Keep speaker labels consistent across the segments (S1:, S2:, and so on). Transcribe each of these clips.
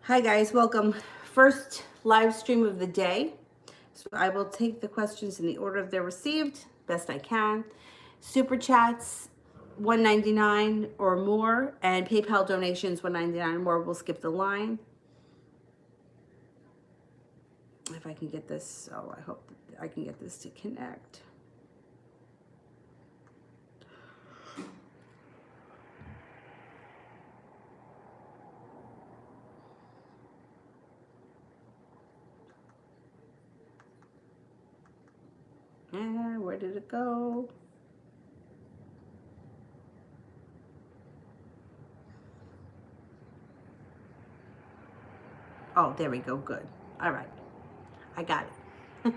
S1: Hi guys, welcome. First live stream of the day. So I will take the questions in the order they're received, best I can. Super chats, $1.99 or more, and PayPal donations, $1.99 or more. We'll skip the line. If I can get this, so I hope that I can get this to connect. And where did it go? Oh, there we go. Good. All right. I got it.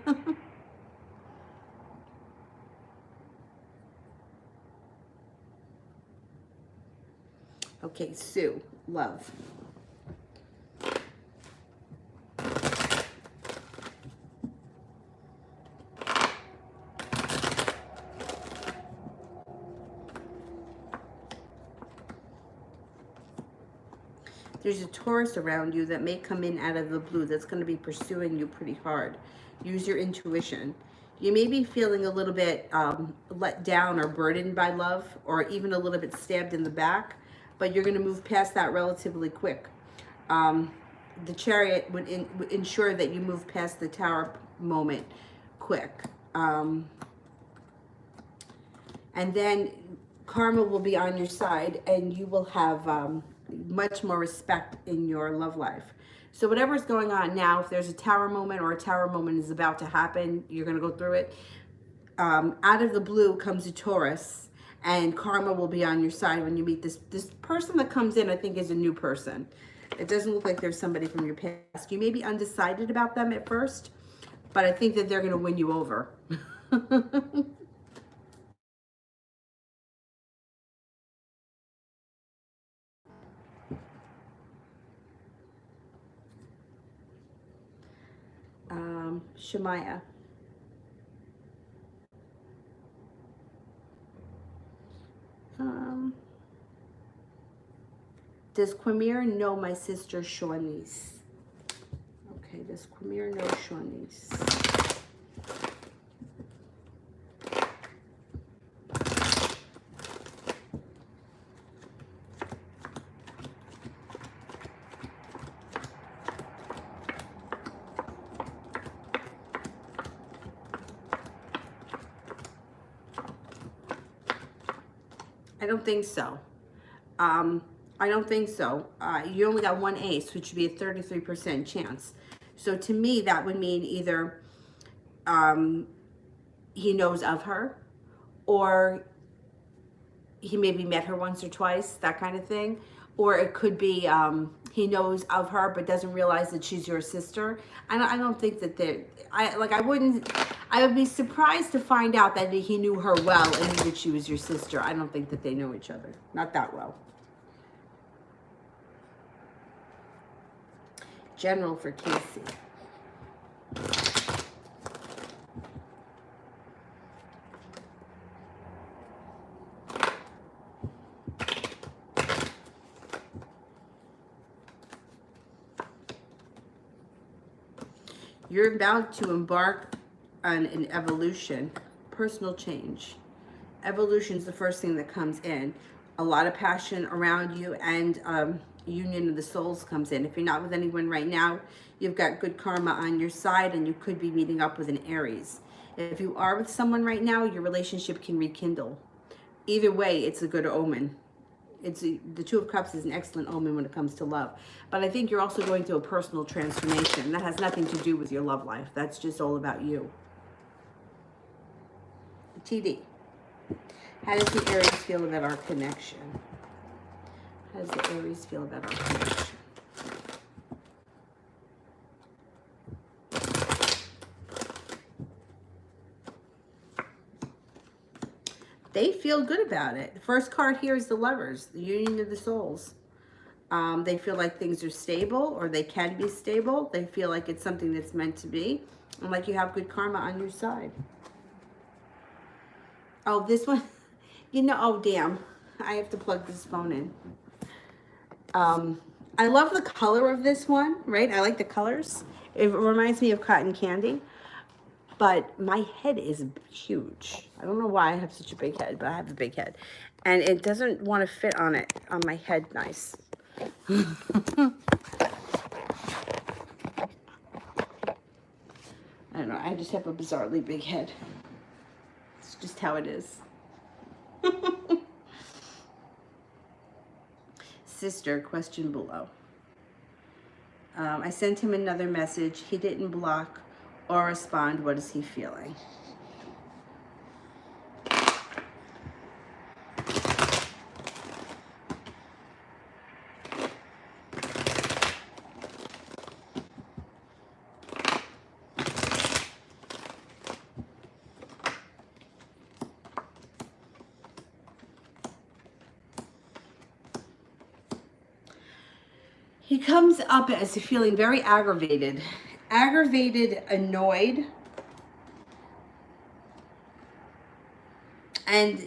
S1: Okay, Sue, love. There's a Taurus around you that may come in out of the blue that's going to be pursuing you pretty hard. Use your intuition. You may be feeling a little bit let down or burdened by love, or even a little bit stabbed in the back, but you're going to move past that relatively quick. The Chariot would ensure that you move past the Tower moment quick. And then karma will be on your side, and you will have much more respect in your love life. So whatever's going on now, if there's a Tower moment or a Tower moment is about to happen, you're going to go through it. Out of the blue comes a Taurus, and karma will be on your side when you meet this person that comes in. I think is a new person. It doesn't look like there's somebody from your past. You may be undecided about them at first, but I think that they're going to win you over. Shemaya. Does Quamir know my sister Shawnice? Okay, does Quamir know Shawnice? I don't think so. I don't think so. You only got one ace, which would be a 33% chance. So to me, that would mean either he knows of her, or he maybe met her once or twice, that kind of thing. Or it could be he knows of her but doesn't realize that she's your sister. I don't think that I would be surprised to find out that he knew her well and knew that she was your sister. I don't think that they know each other. Not that well. General for Casey. You're about to embark on an evolution, personal change. Evolution is the first thing that comes in. A lot of passion around you, and union of the souls comes in. If you're not with anyone right now, you've got good karma on your side, and you could be meeting up with an Aries. If you are with someone right now, your relationship can rekindle. Either way, it's a good omen. The Two of Cups is an excellent omen when it comes to love. But I think you're also going through a personal transformation. That has nothing to do with your love life. That's just all about you. TD. How does the Aries feel about our connection? How does the Aries feel about our connection? They feel good about it. The first card here is the Lovers, the union of the souls. They feel like things are stable, or they can be stable. They feel like it's something that's meant to be, and like you have good karma on your side. Oh, this one, oh, damn. I have to plug this phone in. I love the color of this one, right? I like the colors. It reminds me of cotton candy. But my head is huge. I don't know why I have such a big head, but I have a big head. And it doesn't want to fit on it, on my head nice. I don't know, I just have a bizarrely big head. It's just how it is. Sister, question below. I sent him another message. He didn't block or respond. What is he feeling? He comes up as feeling very aggravated, annoyed, and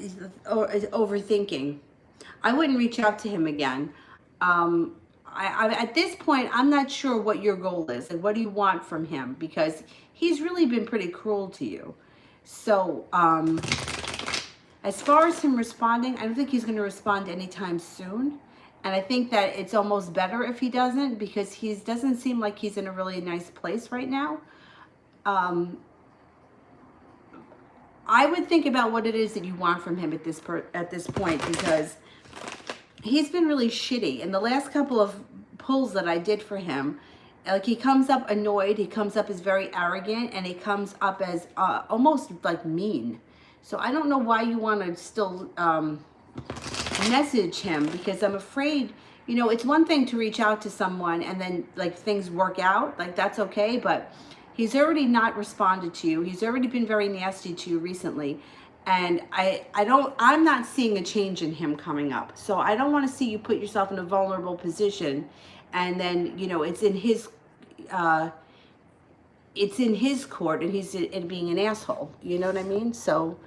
S1: overthinking. I wouldn't reach out to him again. At this point, I'm not sure what your goal is and what do you want from him, because he's really been pretty cruel to you. So, as far as him responding, I don't think he's going to respond anytime soon. And I think that it's almost better if he doesn't, because he doesn't seem like he's in a really nice place right now. I would think about what it is that you want from him at this point, because he's been really shitty. In the last couple of pulls that I did for him, like, he comes up annoyed, he comes up as very arrogant, and he comes up as almost like mean. So I don't know why you want to still message him, because I'm afraid, you know, it's one thing to reach out to someone and then like things work out, like that's okay, but he's already not responded to you. He's already been very nasty to you recently. And I'm not seeing a change in him coming up. So I don't want to see you put yourself in a vulnerable position, and then, you know, it's in his court, and he's in being an asshole. You know what I mean? So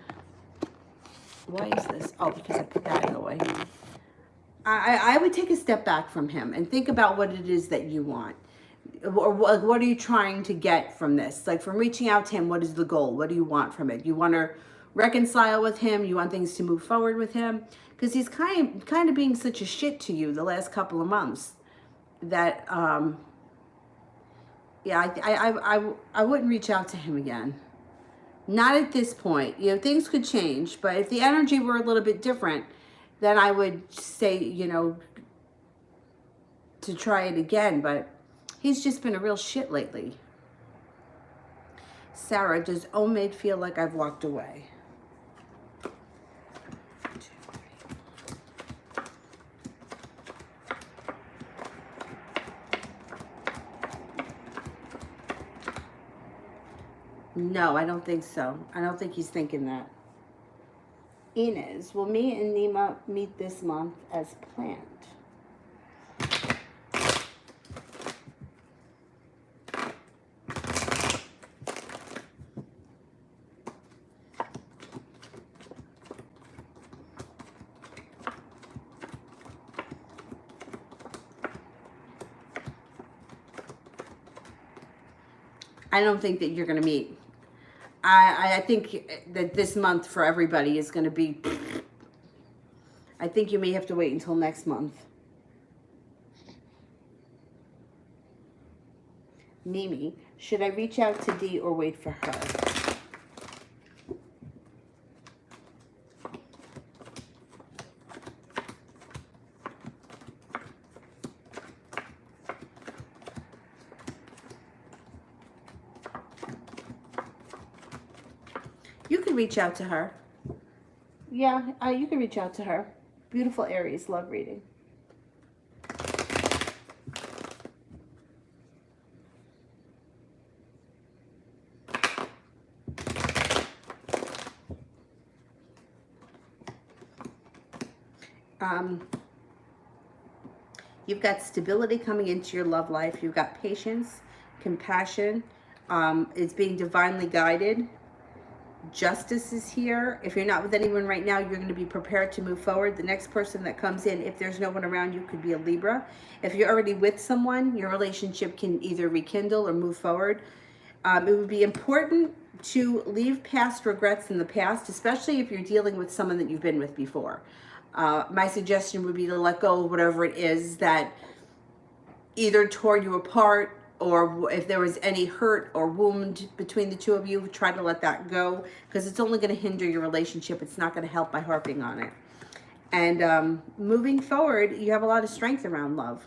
S1: why is this? Oh, because I put that in the way. I would take a step back from him and think about what it is that you want. Or what are you trying to get from this? Like, from reaching out to him, what is the goal? What do you want from it? You want to reconcile with him? You want things to move forward with him? Because he's kind of being such a shit to you the last couple of months that, yeah, I wouldn't reach out to him again. Not at this point. You know, things could change, but if the energy were a little bit different, then I would say, you know, to try it again. But he's just been a real shit lately. Sarah, does Omid feel like I've walked away? No, I don't think so. I don't think he's thinking that. Inez, will me and Nima meet this month as planned? I don't think that you're going to meet. I think that this month for everybody is going to be, I think you may have to wait until next month. Mimi, should I reach out to Dee or wait for her? You can reach out to her. Yeah, you can reach out to her. Beautiful Aries, love reading. You've got stability coming into your love life. You've got patience, compassion. It's being divinely guided. Justice is here. If you're not with anyone right now, you're going to be prepared to move forward. The next person that comes in, if there's no one around you, could be a Libra. If you're already with someone, your relationship can either rekindle or move forward. It would be important to leave past regrets in the past, especially if you're dealing with someone that you've been with before. My suggestion would be to let go of whatever it is that either tore you apart, or if there was any hurt or wound between the two of you, try to let that go, because it's only going to hinder your relationship. It's not going to help by harping on it. And moving forward, you have a lot of strength around love.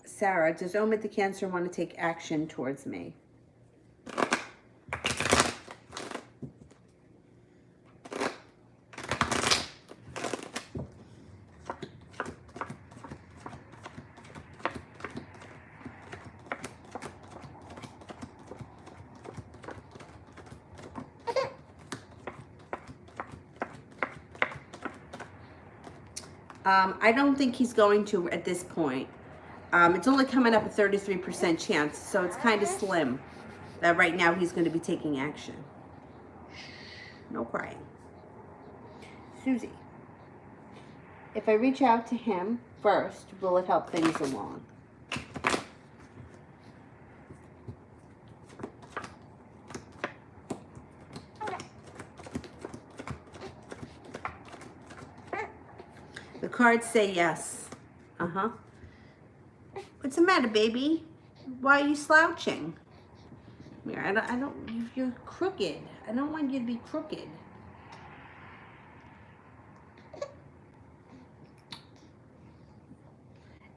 S1: Sarah, does Omit the Cancer want to take action towards me? I don't think he's going to at this point. It's only coming up a 33% chance, so it's kind of slim that right now he's going to be taking action. No crying. Susie, if I reach out to him first, will it help things along? The cards say yes. Uh-huh. What's the matter, baby? Why are you slouching? I don't, you're crooked. I don't want you to be crooked.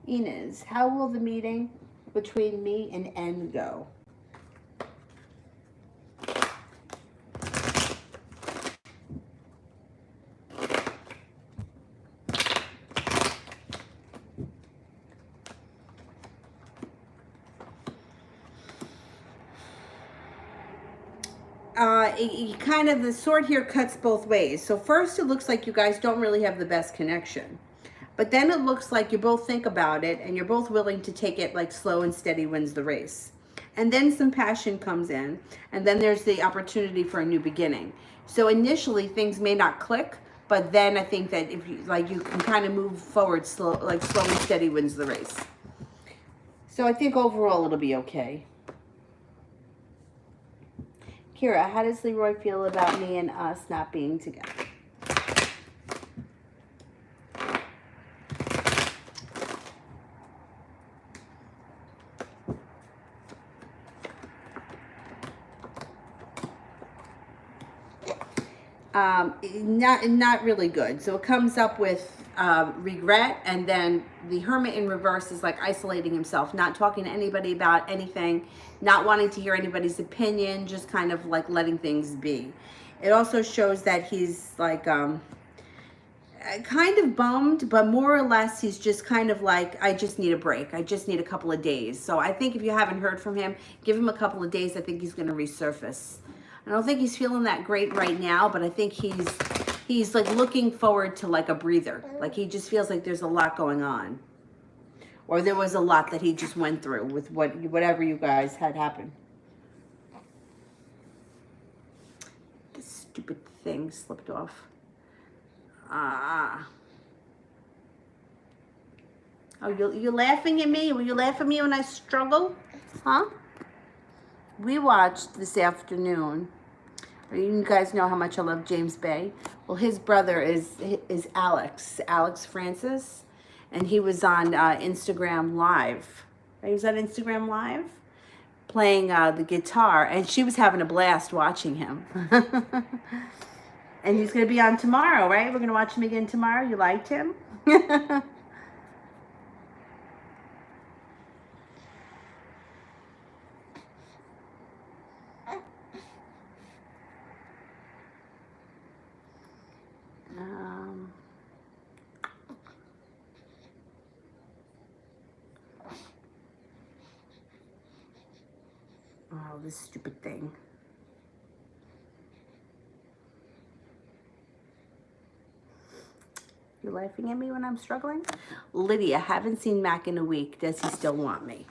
S1: Inez, how will the meeting between me and N go? Kind of, the sword here cuts both ways. So first it looks like you guys don't really have the best connection. But then it looks like you both think about it and you're both willing to take it like slow and steady wins the race. And then some passion comes in, and then there's the opportunity for a new beginning. So initially things may not click, but then I think that if you you can kind of move forward slow and steady wins the race. So I think overall it'll be okay. Kira, how does Leroy feel about me and us not being together? Not really good. So it comes up with regret, and then the Hermit in reverse is like isolating himself, not talking to anybody about anything, not wanting to hear anybody's opinion, just kind of like letting things be. It also shows that he's like kind of bummed, but more or less he's just kind of like, I just need a break. I just need a couple of days. So I think if you haven't heard from him, give him a couple of days. I think he's going to resurface. I don't think he's feeling that great right now, but I think he's like looking forward to like a breather. Like he just feels like there's a lot going on. Or there was a lot that he just went through with whatever you guys had happen. This stupid thing slipped off. Oh, you're laughing at me? Will you laugh at me when I struggle? Huh? We watched this afternoon. You guys know how much I love James Bay. Well, his brother is Alex Francis, and he was on Instagram Live. He was on Instagram Live playing the guitar, and she was having a blast watching him. And he's going to be on tomorrow, right? We're going to watch him again tomorrow. You liked him? Oh, this stupid thing. You laughing at me when I'm struggling? Lydia, haven't seen Mac in a week. Does he still want me?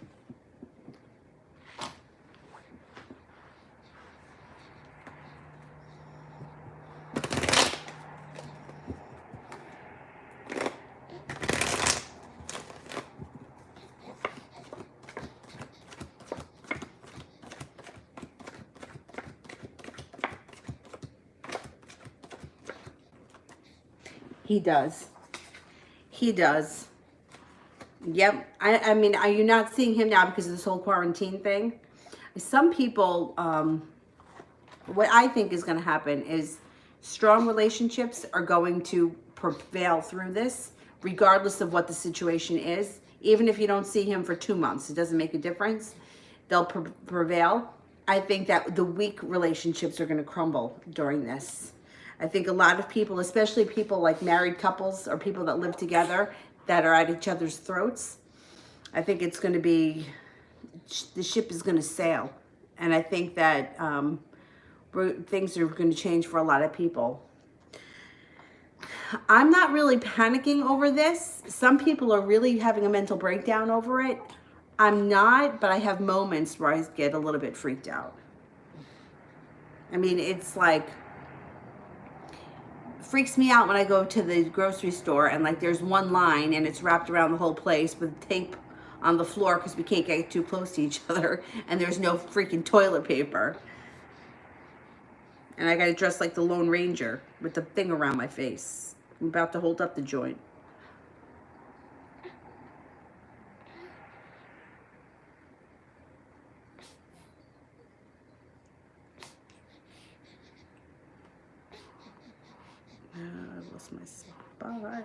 S1: He does. He does. Yep. I mean, are you not seeing him now because of this whole quarantine thing? Some people, what I think is going to happen is strong relationships are going to prevail through this, regardless of what the situation is. Even if you don't see him for 2 months, it doesn't make a difference. They'll prevail. I think that the weak relationships are going to crumble during this. I think a lot of people, especially people like married couples or people that live together that are at each other's throats, I think it's going to be, the ship is going to sail. And I think that things are going to change for a lot of people. I'm not really panicking over this. Some people are really having a mental breakdown over it. I'm not, but I have moments where I get a little bit freaked out. I mean, it's like, freaks me out when I go to the grocery store and like there's one line and it's wrapped around the whole place with tape on the floor because we can't get too close to each other, and there's no freaking toilet paper. And I got to dress like the Lone Ranger with the thing around my face. I'm about to hold up the joint. I lost my spot.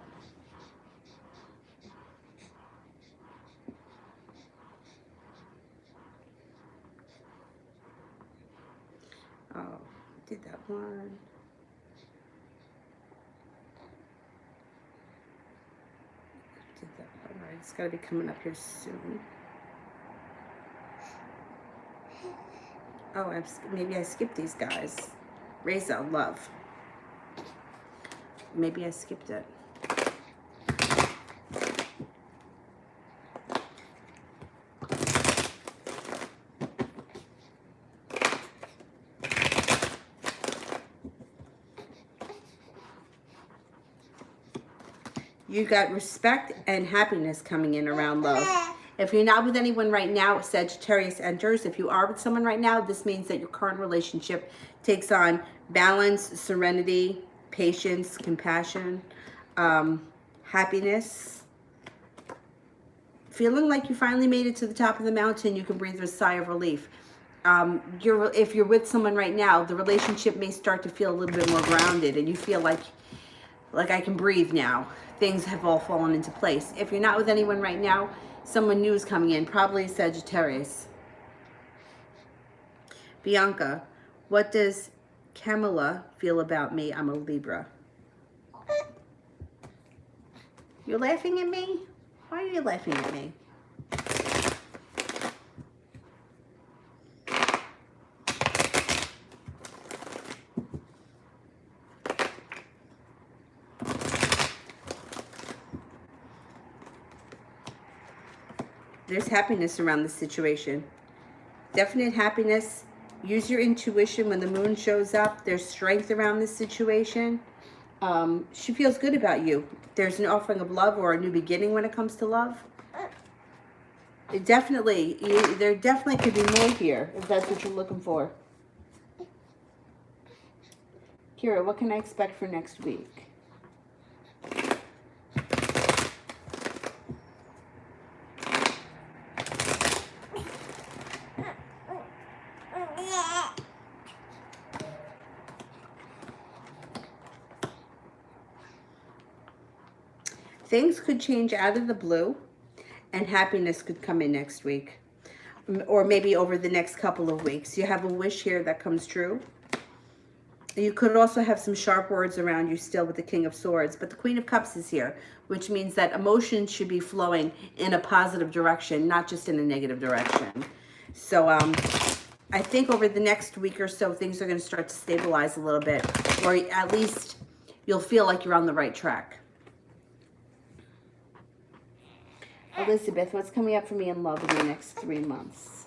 S1: Oh, did that one. Did that one. All right, it's got to be coming up here soon. Oh, maybe I skipped these guys. Raise Out Love. Maybe I skipped it. You got respect and happiness coming in around love. If you're not with anyone right now, Sagittarius enters. If you are with someone right now, this means that your current relationship takes on balance, serenity, patience, compassion, happiness. Feeling like you finally made it to the top of the mountain, you can breathe a sigh of relief. If you're with someone right now, the relationship may start to feel a little bit more grounded, and you feel like I can breathe now. Things have all fallen into place. If you're not with anyone right now, someone new is coming in, probably Sagittarius. Bianca, what does Camilla feel about me? I'm a Libra. You're laughing at me? Why are you laughing at me? There's happiness around this situation. Definite happiness. Use your intuition when the moon shows up. There's strength around this situation. She feels good about you. There's an offering of love or a new beginning when it comes to love. There definitely could be more here if that's what you're looking for. Kira, what can I expect for next week? Things could change out of the blue, and happiness could come in next week, or maybe over the next couple of weeks. You have a wish here that comes true. You could also have some sharp words around you still with the King of Swords, but the Queen of Cups is here, which means that emotions should be flowing in a positive direction, not just in a negative direction. So I think over the next week or so, things are going to start to stabilize a little bit, or at least you'll feel like you're on the right track. Elizabeth, what's coming up for me in love in the next 3 months?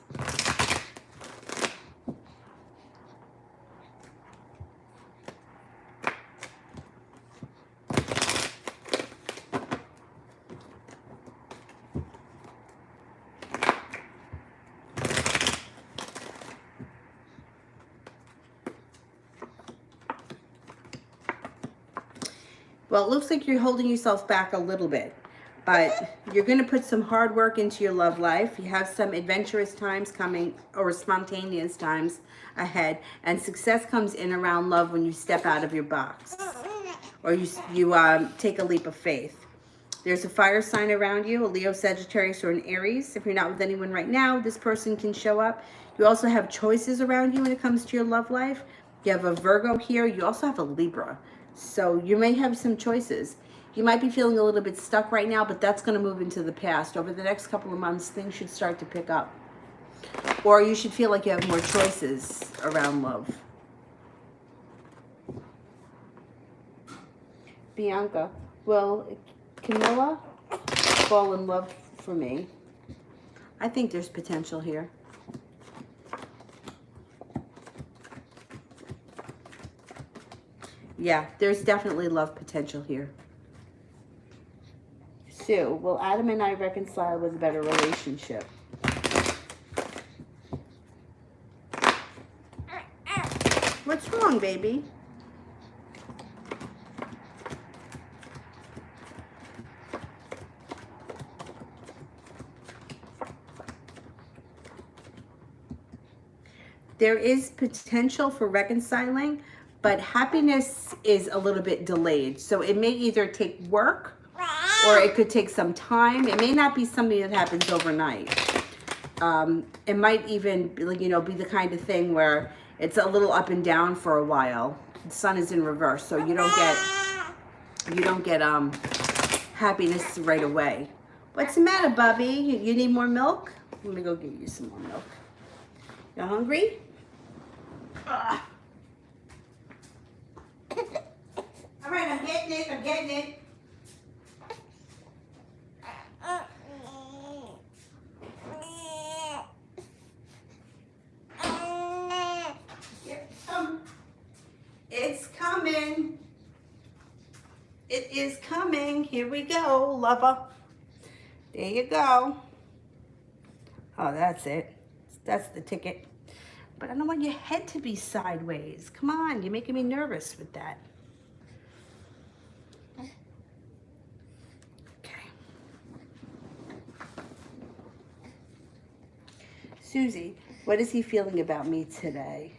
S1: Well, it looks like you're holding yourself back a little bit, but you're going to put some hard work into your love life. You have some adventurous times coming, or spontaneous times ahead, and success comes in around love when you step out of your box, or you take a leap of faith. There's a fire sign around you, a Leo, Sagittarius, or an Aries. If you're not with anyone right now, this person can show up. You also have choices around you when it comes to your love life. You have a Virgo here. You also have a Libra. So you may have some choices. You might be feeling a little bit stuck right now, but that's going to move into the past. Over the next couple of months, things should start to pick up. Or you should feel like you have more choices around love. Bianca, will Camilla fall in love for me? I think there's potential here. Yeah, there's definitely love potential here. Sue, will Adam and I reconcile with a better relationship? What's wrong, baby? There is potential for reconciling, but happiness is a little bit delayed. So it may either take work or it could take some time. It may not be something that happens overnight. It might even, you know, be the kind of thing where it's a little up and down for a while. The sun is in reverse, so you don't get happiness right away. What's the matter, Bubby? You need more milk? Let me go get you some more milk. You hungry? All right, I'm getting it. I'm getting it. It's coming. It is coming. Here we go, lover. There you go. Oh, that's it. That's the ticket. But I don't want your head to be sideways. Come on, you're making me nervous with that. Okay. Susie, what is he feeling about me today?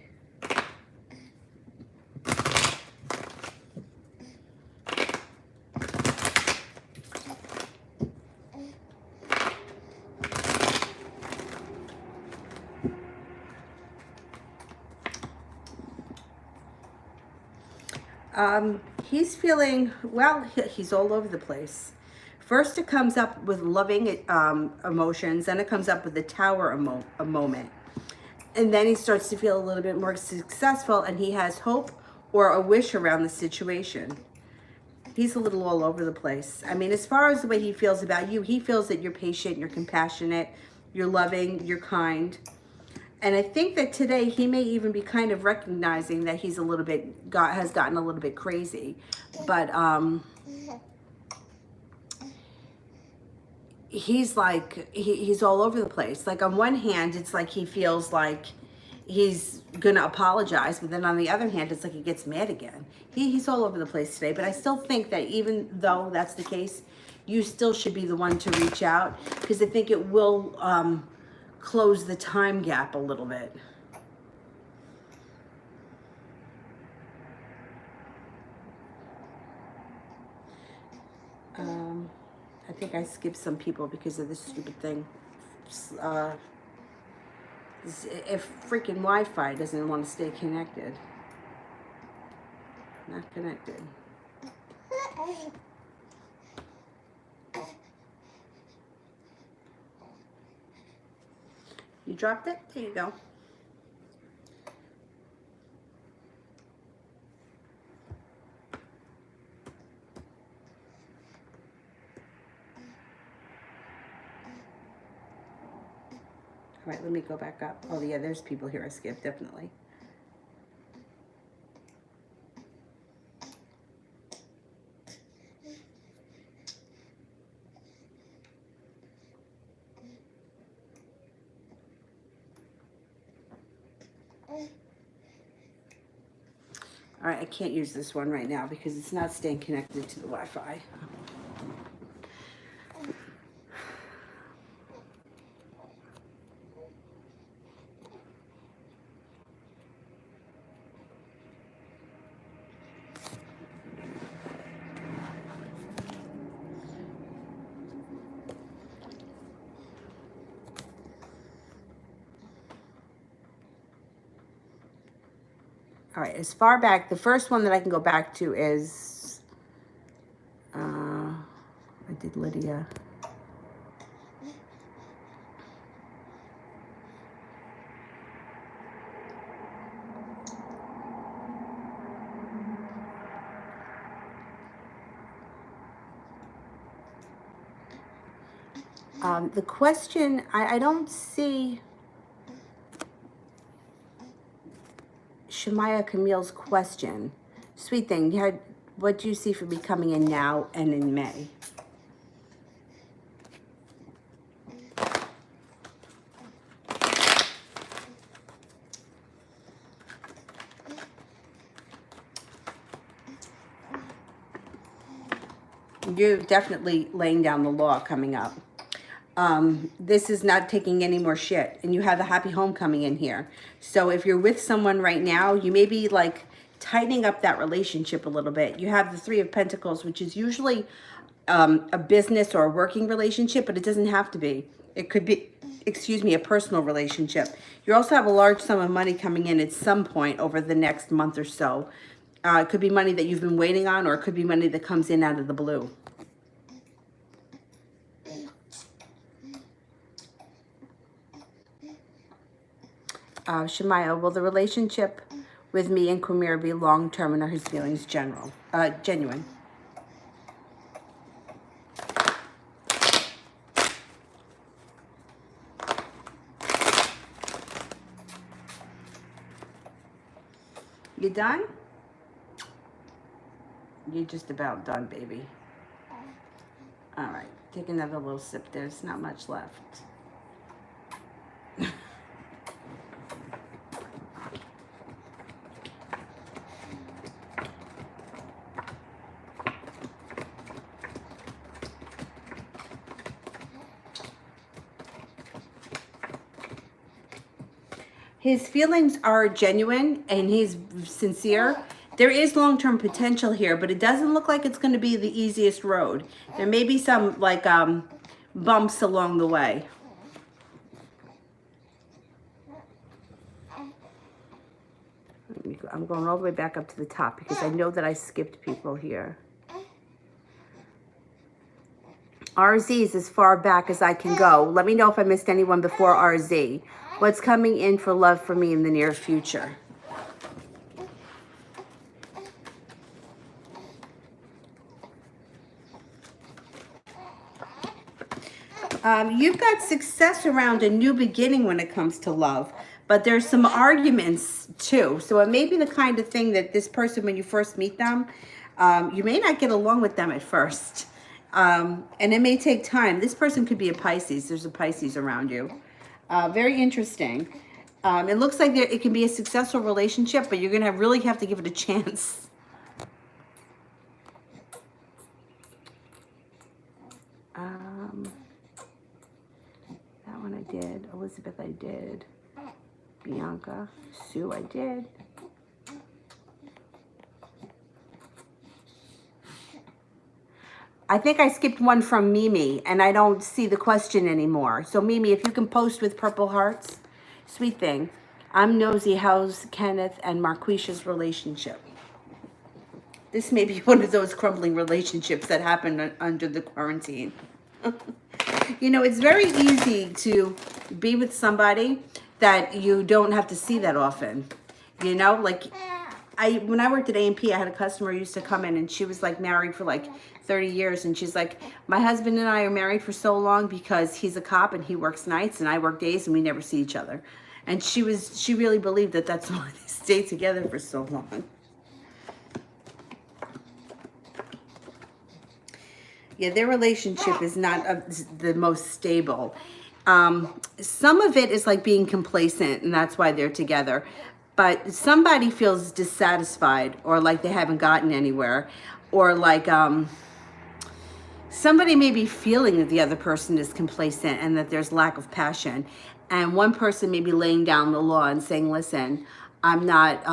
S1: He's feeling, well, he's all over the place. First, it comes up with loving emotions, then it comes up with the tower a moment. And then he starts to feel a little bit more successful, and he has hope or a wish around the situation. He's a little all over the place. I mean, as far as the way he feels about you, he feels that you're patient, you're compassionate, you're loving, you're kind. And I think that today he may even be kind of recognizing that he's a little bit, has gotten a little bit crazy. But he's like, he's all over the place. Like on one hand, it's like he feels like he's gonna apologize, but then on the other hand, it's like he gets mad again. He's all over the place today, but I still think that even though that's the case, you still should be the one to reach out, because I think it will close the time gap a little bit. I think I skipped some people because of this stupid thing. If freaking Wi-Fi doesn't want to stay connected. Not connected. You dropped it? There you go. All right, let me go back up. Oh yeah, there's people here I skipped, definitely. All right, I can't use this one right now because it's not staying connected to the Wi-Fi. All right, as far back, the first one that I can go back to is, I did Lydia. The question, I don't see Shemaya Camille's question. Sweet thing, what do you see for me coming in now and in May? You're definitely laying down the law coming up. This is not taking any more shit, and you have a happy home coming in here. So if you're with someone right now, you may be like tightening up that relationship a little bit. You have the Three of Pentacles, which is usually a business or a working relationship, but it doesn't have to be. It could be, excuse me, a personal relationship. You also have a large sum of money coming in at some point over the next month or so. It could be money that you've been waiting on, or it could be money that comes in out of the blue. Shemaya, will the relationship with me and Kumir be long-term, and are his feelings genuine? You done? You're just about done, baby. All right, take another little sip. There's not much left. His feelings are genuine and he's sincere. There is long-term potential here, but it doesn't look like it's going to be the easiest road. There may be some like bumps along the way. I'm going all the way back up to the top because I know that I skipped people here. RZ is as far back as I can go. Let me know if I missed anyone before RZ. What's coming in for love for me in the near future? You've got success around a new beginning when it comes to love, but there's some arguments too. So it may be the kind of thing that this person, when you first meet them, you may not get along with them at first. And it may take time. This person could be a Pisces. There's a Pisces around you. Very interesting. It looks like it can be a successful relationship, but you're going to really have to give it a chance. That one I did. Elizabeth I did. Bianca. Sue I did. I think I skipped one from Mimi, and I don't see the question anymore. So Mimi, if you can post with purple hearts. Sweet thing. I'm nosy. How's Kenneth and Marquisha's relationship? This may be one of those crumbling relationships that happen under the quarantine. You know, it's very easy to be with somebody that you don't have to see that often. You know, like when I worked at A&P, I had a customer who used to come in, and she was like married for like 30 years. And she's like, my husband and I are married for so long because he's a cop and he works nights and I work days and we never see each other. And she really believed that that's why they stayed together for so long. Yeah, their relationship is not the most stable. Some of it is like being complacent, and that's why they're together. but somebody feels dissatisfied, or like they haven't gotten anywhere, or like somebody may be feeling that the other person is complacent and that there's lack of passion. And one person may be laying down the law and saying, listen, I'm not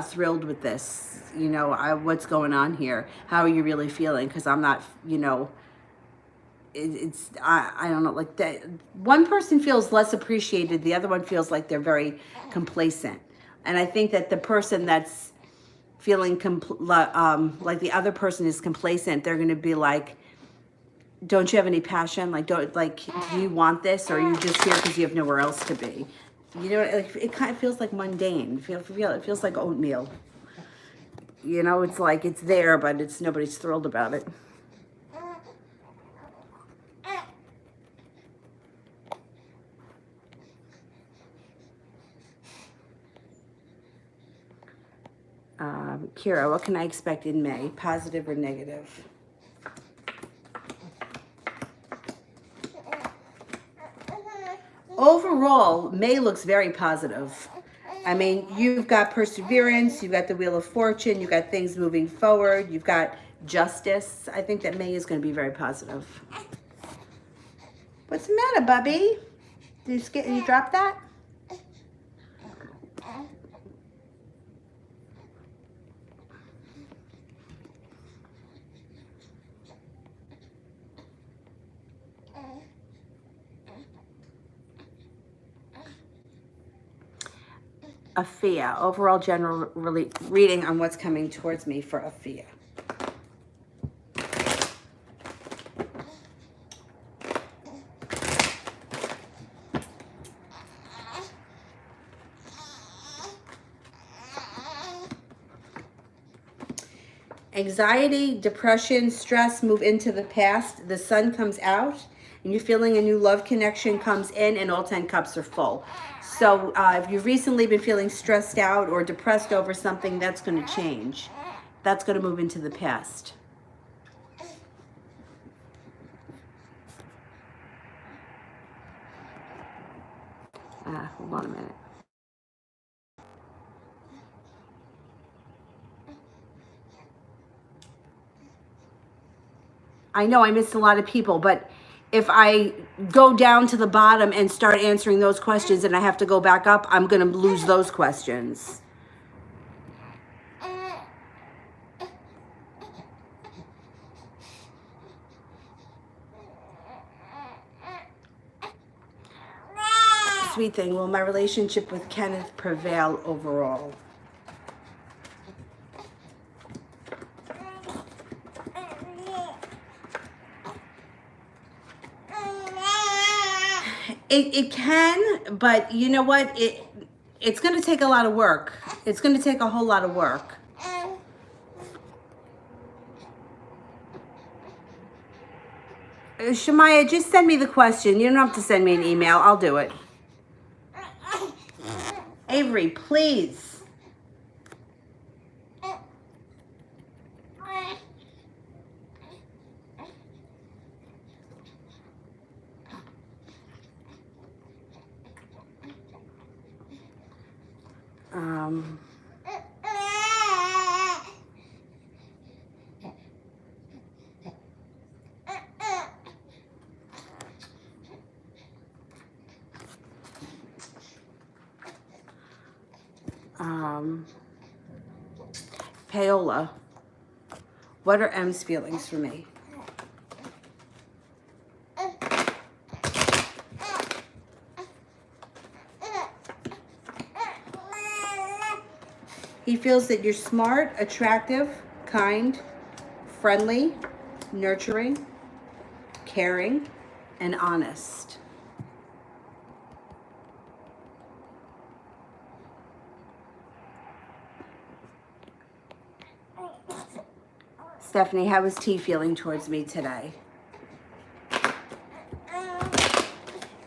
S1: thrilled with this. You know, what's going on here? How are you really feeling? Because I'm not, you know, I don't know, like that. One person feels less appreciated. The other one feels like they're very complacent. And I think that the person that's feeling like the other person is complacent, they're going to be like, don't you have any passion? Like, do you want this, or are you just here because you have nowhere else to be? You know, it kind of feels like mundane. It feels like oatmeal. You know, it's like it's there, but nobody's thrilled about it. Kira, what can I expect in May? Positive or negative? Overall, May looks very positive. I mean, you've got perseverance, you've got the Wheel of Fortune, you've got things moving forward, you've got justice. I think that May is going to be very positive. What's the matter, Bubby? Did you drop that? Afia, overall general reading on what's coming towards me for Afia. Anxiety, depression, stress move into the past. The sun comes out and you're feeling a new love connection comes in, and all 10 cups are full. So if you've recently been feeling stressed out or depressed over something, that's going to change. That's going to move into the past. Hold on a minute. I know I missed a lot of people, but if I go down to the bottom and start answering those questions and I have to go back up, I'm going to lose those questions. Sweet thing, will my relationship with Kenneth prevail overall? It can, but you know what? It's going to take a lot of work. It's going to take a whole lot of work. Shemaya, just send me the question. You don't have to send me an email. I'll do it. Avery, please. Paola, what are M's feelings for me? He feels that you're smart, attractive, kind, friendly, nurturing, caring, and honest. Stephanie, how is T feeling towards me today?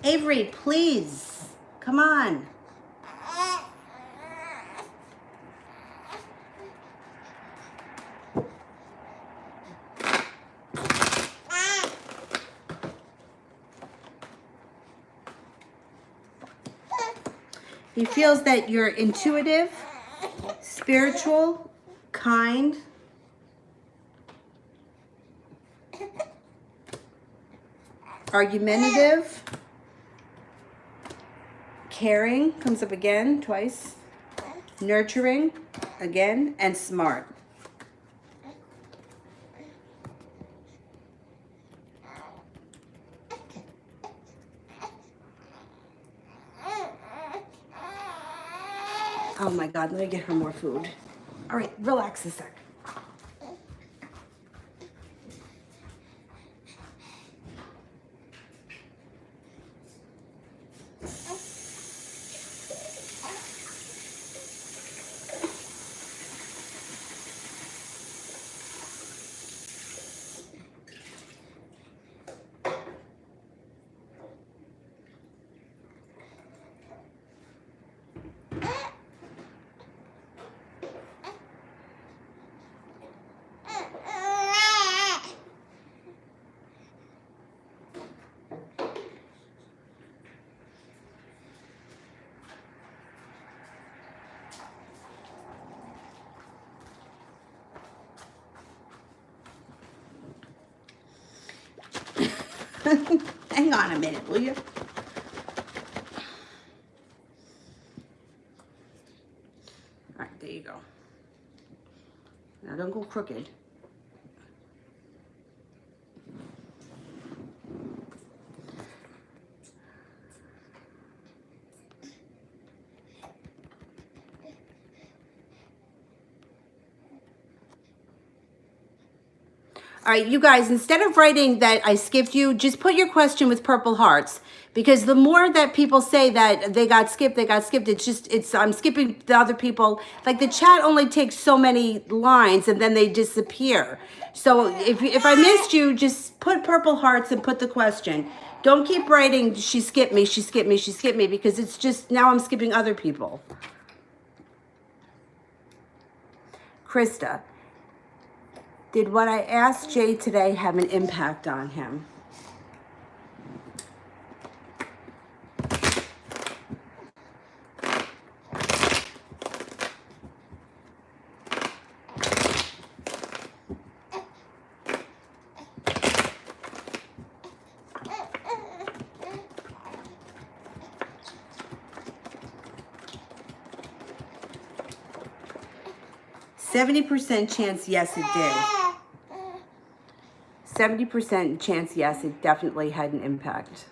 S1: Avery, please. Come on. He feels that you're intuitive, spiritual, kind, argumentative, caring, comes up again twice, nurturing, again, and smart. Oh my God, let me get her more food. All right, relax a sec. Hang on a minute, will you? All right, there you go. Now don't go crooked. All right, you guys, instead of writing that I skipped you, just put your question with purple hearts. Because the more that people say that they got skipped, I'm skipping the other people. Like the chat only takes so many lines and then they disappear. So if I missed you, just put purple hearts and put the question. Don't keep writing, she skipped me, she skipped me, she skipped me, because it's just, now I'm skipping other people. Krista. Did what I asked Jay today have an impact on him? %70 chance, yes, it did. 70% chance, yes, it definitely had an impact.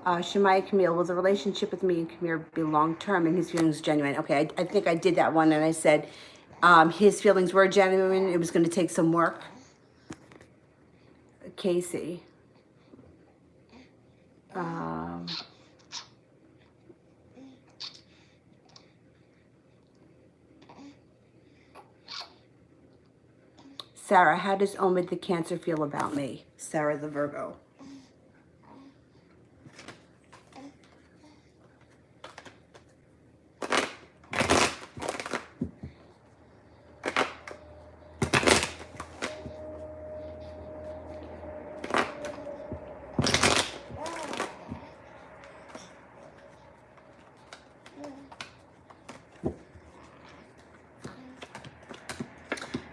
S1: Shemaya Camille, will the relationship with me and Camille be long-term and his feelings genuine? Okay, I think I did that one, and I said his feelings were genuine. It was going to take some work. Casey. Sarah, how does Omid the Cancer feel about me? Sarah the Virgo.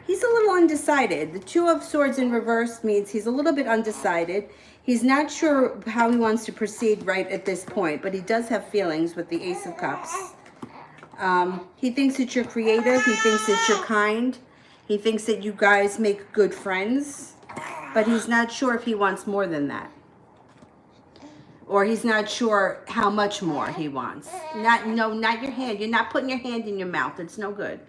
S1: He's a little undecided. The Two of Swords in reverse means he's a little bit undecided. He's not sure how he wants to proceed right at this point, but he does have feelings with the Ace of Cups. He thinks that you're creative. He thinks that you're kind. He thinks that you guys make good friends, but he's not sure if he wants more than that. Or he's not sure how much more he wants. Not your hand. You're not putting your hand in your mouth. It's no good.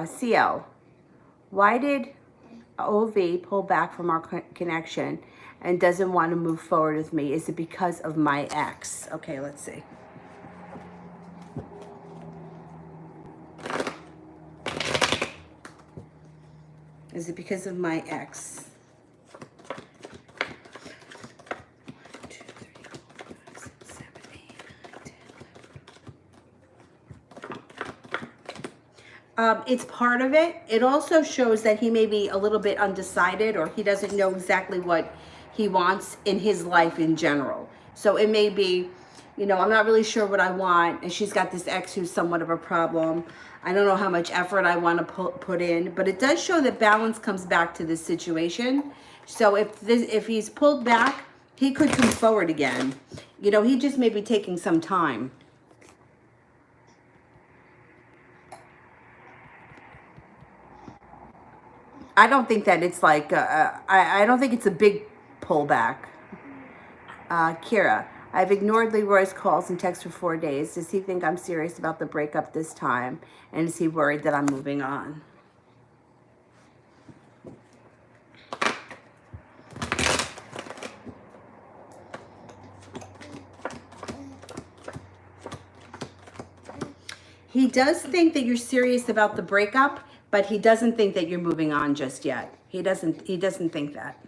S1: CL, why did OV pull back from our connection and doesn't want to move forward with me? Is it because of my ex? Okay, let's see. Is it because of my ex? 1, 2, 3, 4, 5, 6, 7, 8, 9, 10. It's part of it. It also shows that he may be a little bit undecided, or he doesn't know exactly what he wants in his life in general. So it may be, you know, I'm not really sure what I want, and she's got this ex who's somewhat of a problem. I don't know how much effort I want to put in, but it does show that balance comes back to this situation. So if he's pulled back, he could come forward again. You know, he just may be taking some time. I don't think that it's like, I don't think it's a big pullback. Kira, I've ignored Leroy's calls and texts for 4 days. Does he think I'm serious about the breakup this time? And is he worried that I'm moving on? He does think that you're serious about the breakup, but he doesn't think that you're moving on just yet. He doesn't think that.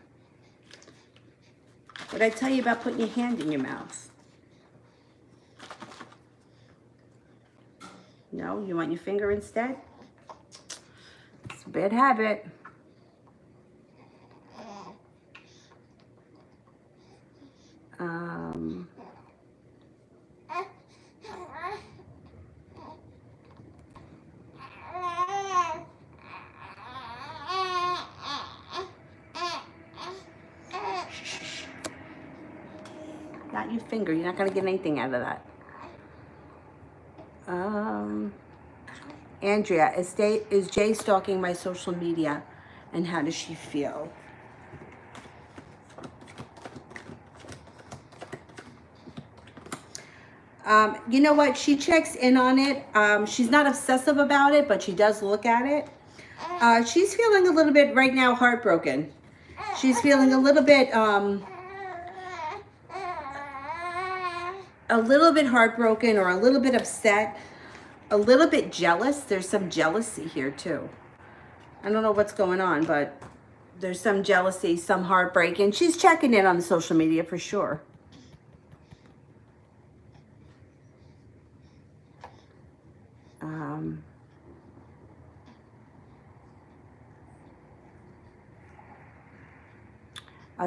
S1: What did I tell you about putting your hand in your mouth? No, you want your finger instead? It's a bad habit. Not your finger. You're not going to get anything out of that. Andrea, is Jay stalking my social media, and how does she feel? You know what? She checks in on it. She's not obsessive about it, but she does look at it. She's feeling a little bit right now heartbroken. She's feeling a little bit heartbroken, or a little bit upset, a little bit jealous. There's some jealousy here too. I don't know what's going on, but there's some jealousy, some heartbreak, and she's checking in on the social media for sure.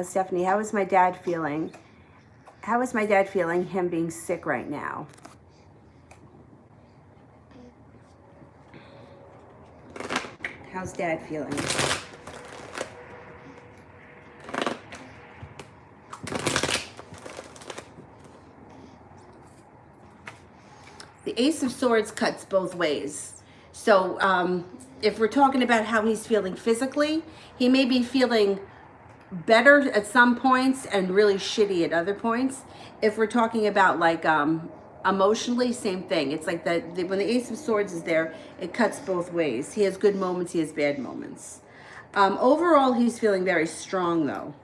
S1: Stephanie, how is my dad feeling? How is my dad feeling, him being sick right now? How's Dad feeling? The Ace of Swords cuts both ways. So if we're talking about how he's feeling physically, he may be feeling better at some points and really shitty at other points. If we're talking about like emotionally, same thing. It's like that when the Ace of Swords is there, it cuts both ways. He has good moments, he has bad moments. Overall, he's feeling very strong though.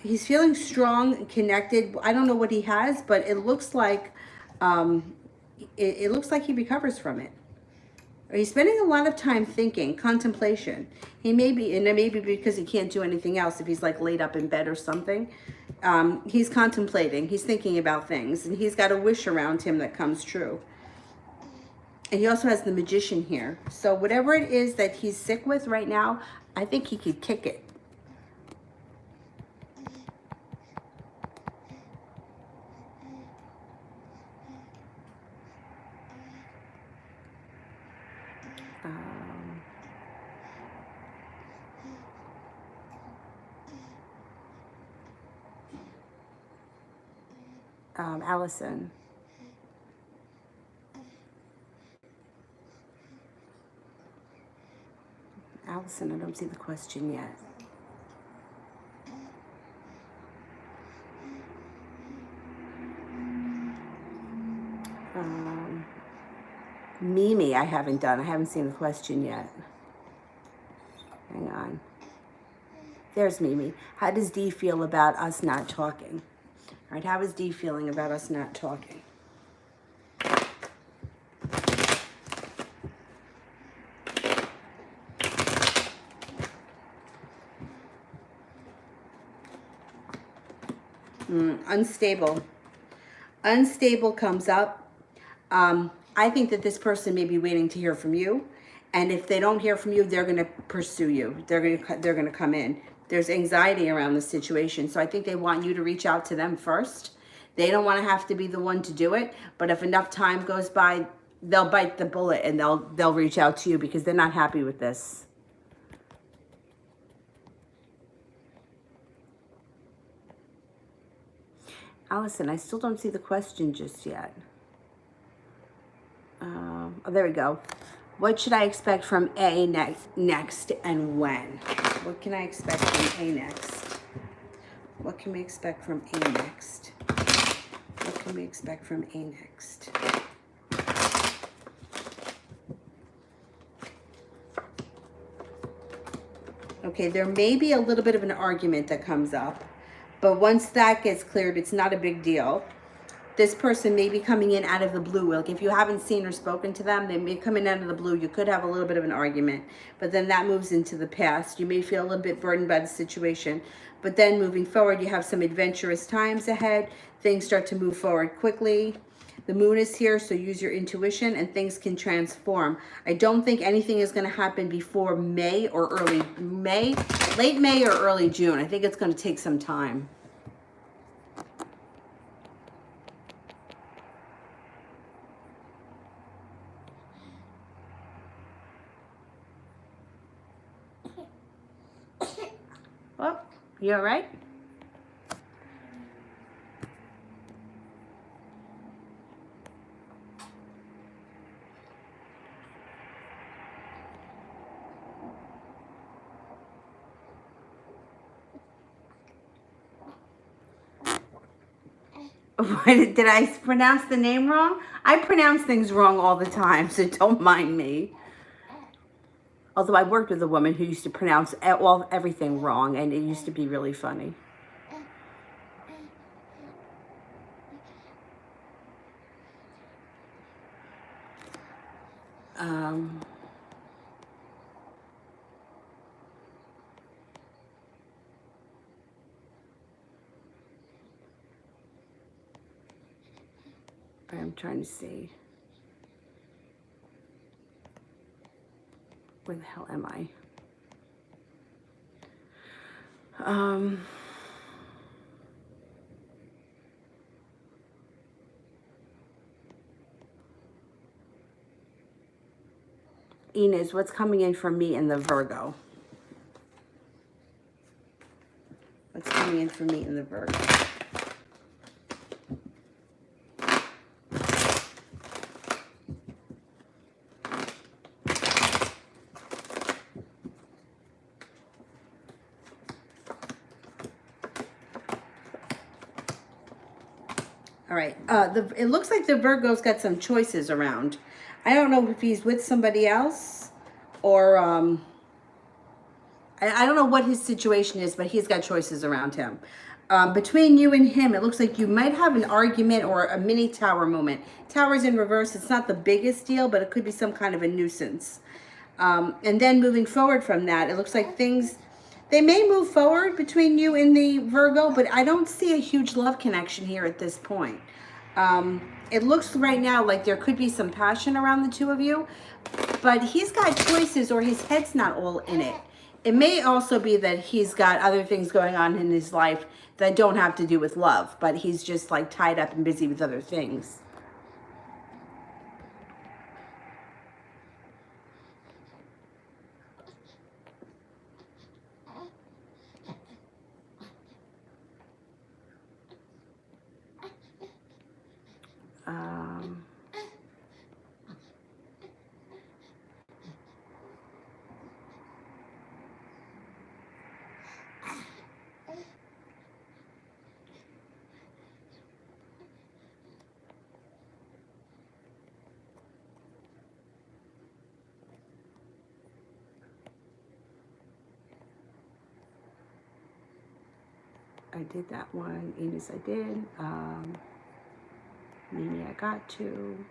S1: He's feeling strong and connected. I don't know what he has, but it looks like it looks like he recovers from it. He's spending a lot of time thinking, contemplation. He may be, and it may be because he can't do anything else, if he's like laid up in bed or something. He's contemplating, he's thinking about things, and he's got a wish around him that comes true. And he also has the Magician here. So whatever it is that he's sick with right now, I think he could kick it. Allison. Allison, I don't see the question yet. Mimi, I haven't done. I haven't seen the question yet. Hang on. There's Mimi. How does Dee feel about us not talking? All right, how is Dee feeling about us not talking? Unstable. Unstable comes up. I think that this person may be waiting to hear from you. And if they don't hear from you, they're going to pursue you. They're going to come in. There's anxiety around the situation. So I think they want you to reach out to them first. They don't want to have to be the one to do it. But if enough time goes by, they'll bite the bullet and they'll reach out to you because they're not happy with this. Allison, I still don't see the question just yet. Oh, there we go. What should I expect from A next and when? What can I expect from A next? What can we expect from A next? What can we expect from A next? Okay, there may be a little bit of an argument that comes up, but once that gets cleared, it's not a big deal. This person may be coming in out of the blue. Like if you haven't seen or spoken to them, they may come in out of the blue. You could have a little bit of an argument, but then that moves into the past. You may feel a little bit burdened by the situation, but then moving forward, you have some adventurous times ahead. Things start to move forward quickly. The moon is here, so use your intuition and things can transform. I don't think anything is going to happen before May or late May or early June. I think it's going to take some time. Oh, you all right? Did I pronounce the name wrong? I pronounce things wrong all the time, so don't mind me. Although I worked with a woman who used to pronounce everything wrong, and it used to be really funny. I'm trying to see. Where the hell am I? Inez, what's coming in for me in the Virgo? What's coming in for me in the Virgo? All right, it looks like the Virgo's got some choices around. I don't know if he's with somebody else or I don't know what his situation is, but he's got choices around him. Between you and him, it looks like you might have an argument or a mini tower moment. Tower's in reverse. It's not the biggest deal, but it could be some kind of a nuisance. And then moving forward from that, it looks like they may move forward between you and the Virgo, but I don't see a huge love connection here at this point. It looks right now like there could be some passion around the two of you, but he's got choices or his head's not all in it. It may also be that he's got other things going on in his life that don't have to do with love, but he's just like tied up and busy with other things. I did that one. Enos, I did. Mimi, I got to.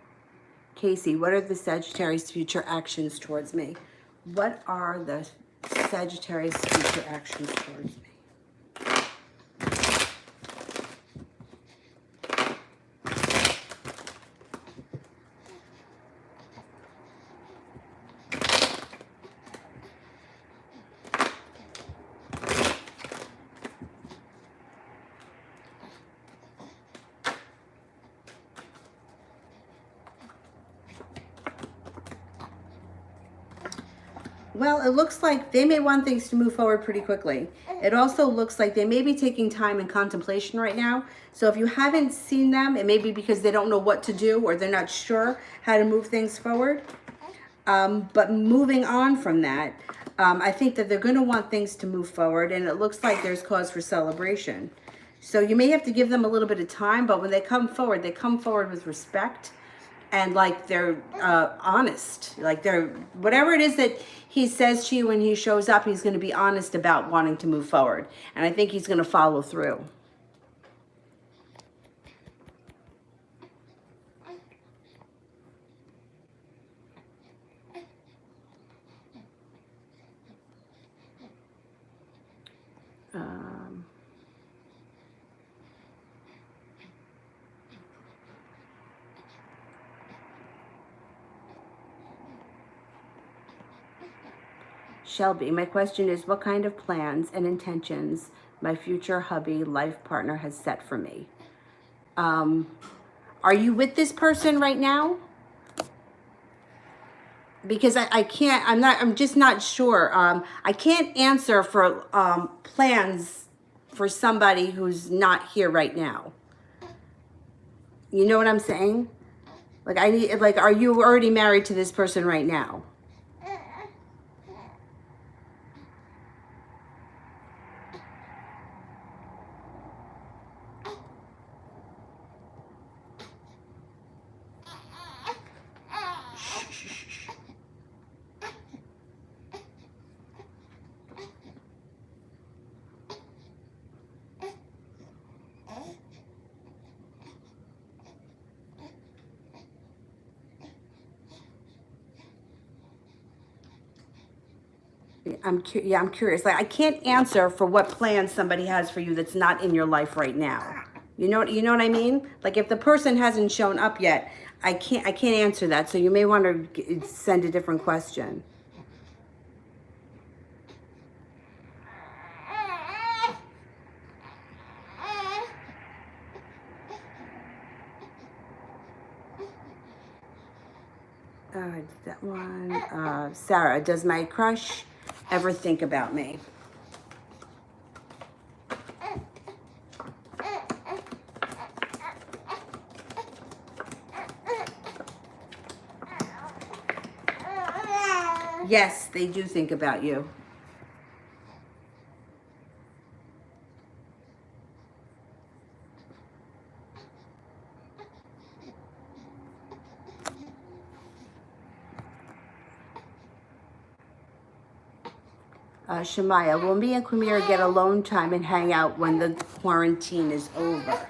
S1: Casey, what are the Sagittarius' future actions towards me? What are the Sagittarius' future actions towards me? Well, it looks like they may want things to move forward pretty quickly. It also looks like they may be taking time in contemplation right now. So if you haven't seen them, it may be because they don't know what to do or they're not sure how to move things forward. But moving on from that, I think that they're going to want things to move forward, and it looks like there's cause for celebration. So you may have to give them a little bit of time, but when they come forward with respect, and like they're honest. Like they're, whatever it is that he says to you when he shows up, he's going to be honest about wanting to move forward. And I think he's going to follow through. Shelby, my question is, what kind of plans and intentions my future hubby, life partner, has set for me? Are you with this person right now? Because I can't, I'm just not sure. I can't answer for plans for somebody who's not here right now. You know what I'm saying? Like I need, like, are you already married to this person right now? I'm curious. Like I can't answer for what plans somebody has for you that's not in your life right now. You know what I mean? Like if the person hasn't shown up yet, I can't answer that. So you may want to send a different question. That one. Sarah, does my crush ever think about me? Yes, they do think about you. Shemaya, will me and Quamir get alone time and hang out when the quarantine is over?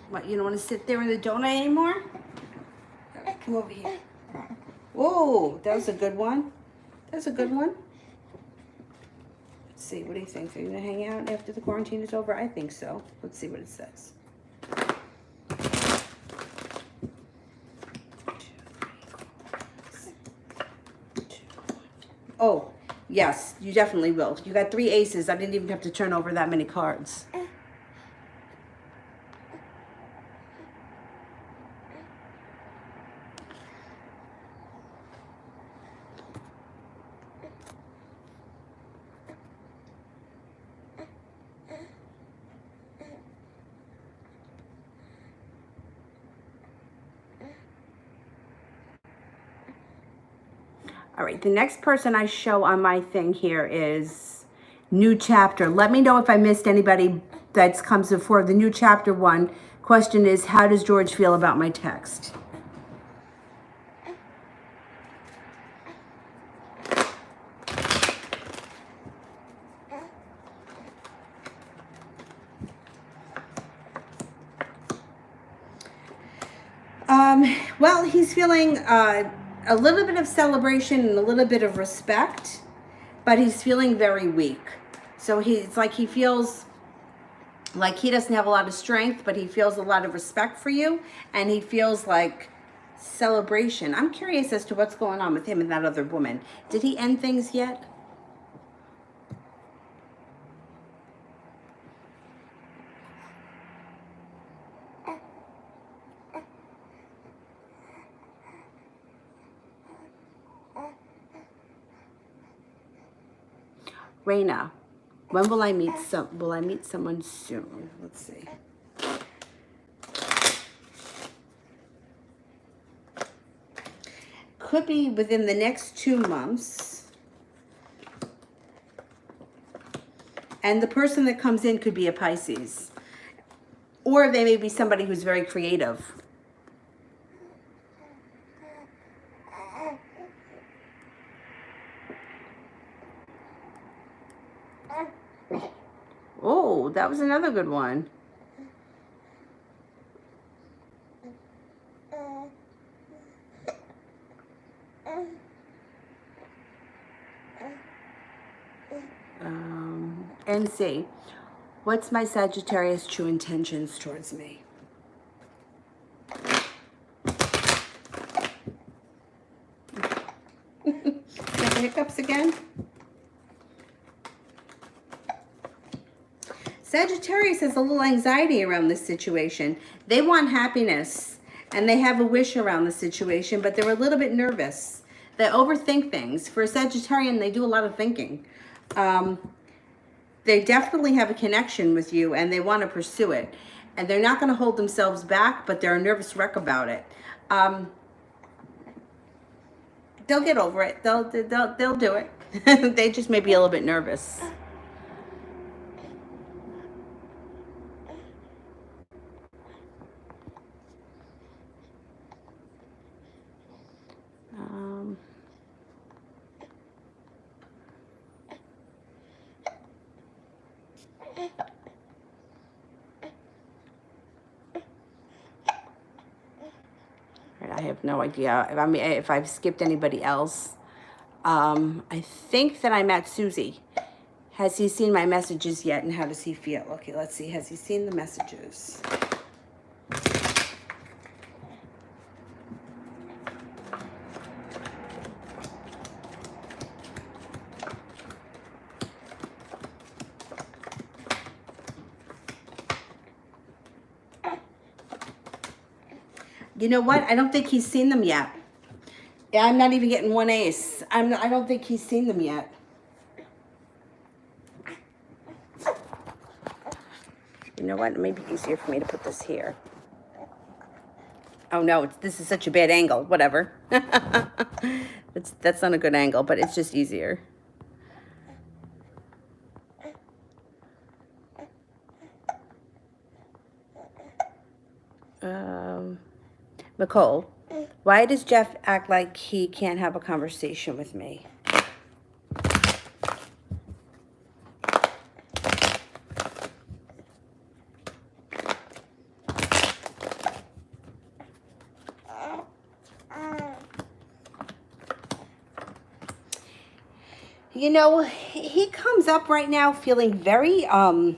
S1: What, you don't want to sit there in the donut anymore? Right, come over here. Whoa, that was a good one. That's a good one. Let's see, what do you think? Are you going to hang out after the quarantine is over? I think so. Let's see what it says. Oh, yes, you definitely will. You got 3 aces. I didn't even have to turn over that many cards. All right, the next person I show on my thing here is new chapter. Let me know if I missed anybody that comes before the new chapter one. Question is, how does George feel about my text? Well, he's feeling a little bit of celebration and a little bit of respect, but he's feeling very weak. So it's like he feels like he doesn't have a lot of strength, but he feels a lot of respect for you, and he feels like celebration. I'm curious as to what's going on with him and that other woman. Did he end things yet? Raina, when will I meet someone soon? Let's see. Could be within the next 2 months. And the person that comes in could be a Pisces. Or they may be somebody who's very creative. Oh, that was another good one. NC. What's my Sagittarius' true intentions towards me? Got the hiccups again? Sagittarius has a little anxiety around this situation. They want happiness and they have a wish around the situation, but they're a little bit nervous. They overthink things. For a Sagittarian, they do a lot of thinking. They definitely have a connection with you and they want to pursue it. And they're not going to hold themselves back, but they're a nervous wreck about it. They'll get over it. They'll do it. They just may be a little bit nervous. I have no idea. If I've skipped anybody else. I think that I'm at Susie. Has he seen my messages yet, and how does he feel? Okay, let's see. Has he seen the messages? You know what? I don't think he's seen them yet. Yeah, I'm not even getting one ace. I don't think he's seen them yet. You know what? It may be easier for me to put this here. Oh no, this is such a bad angle. Whatever. That's not a good angle, but it's just easier. Nicole, why does Jeff act like he can't have a conversation with me? You know, he comes up right now feeling very, I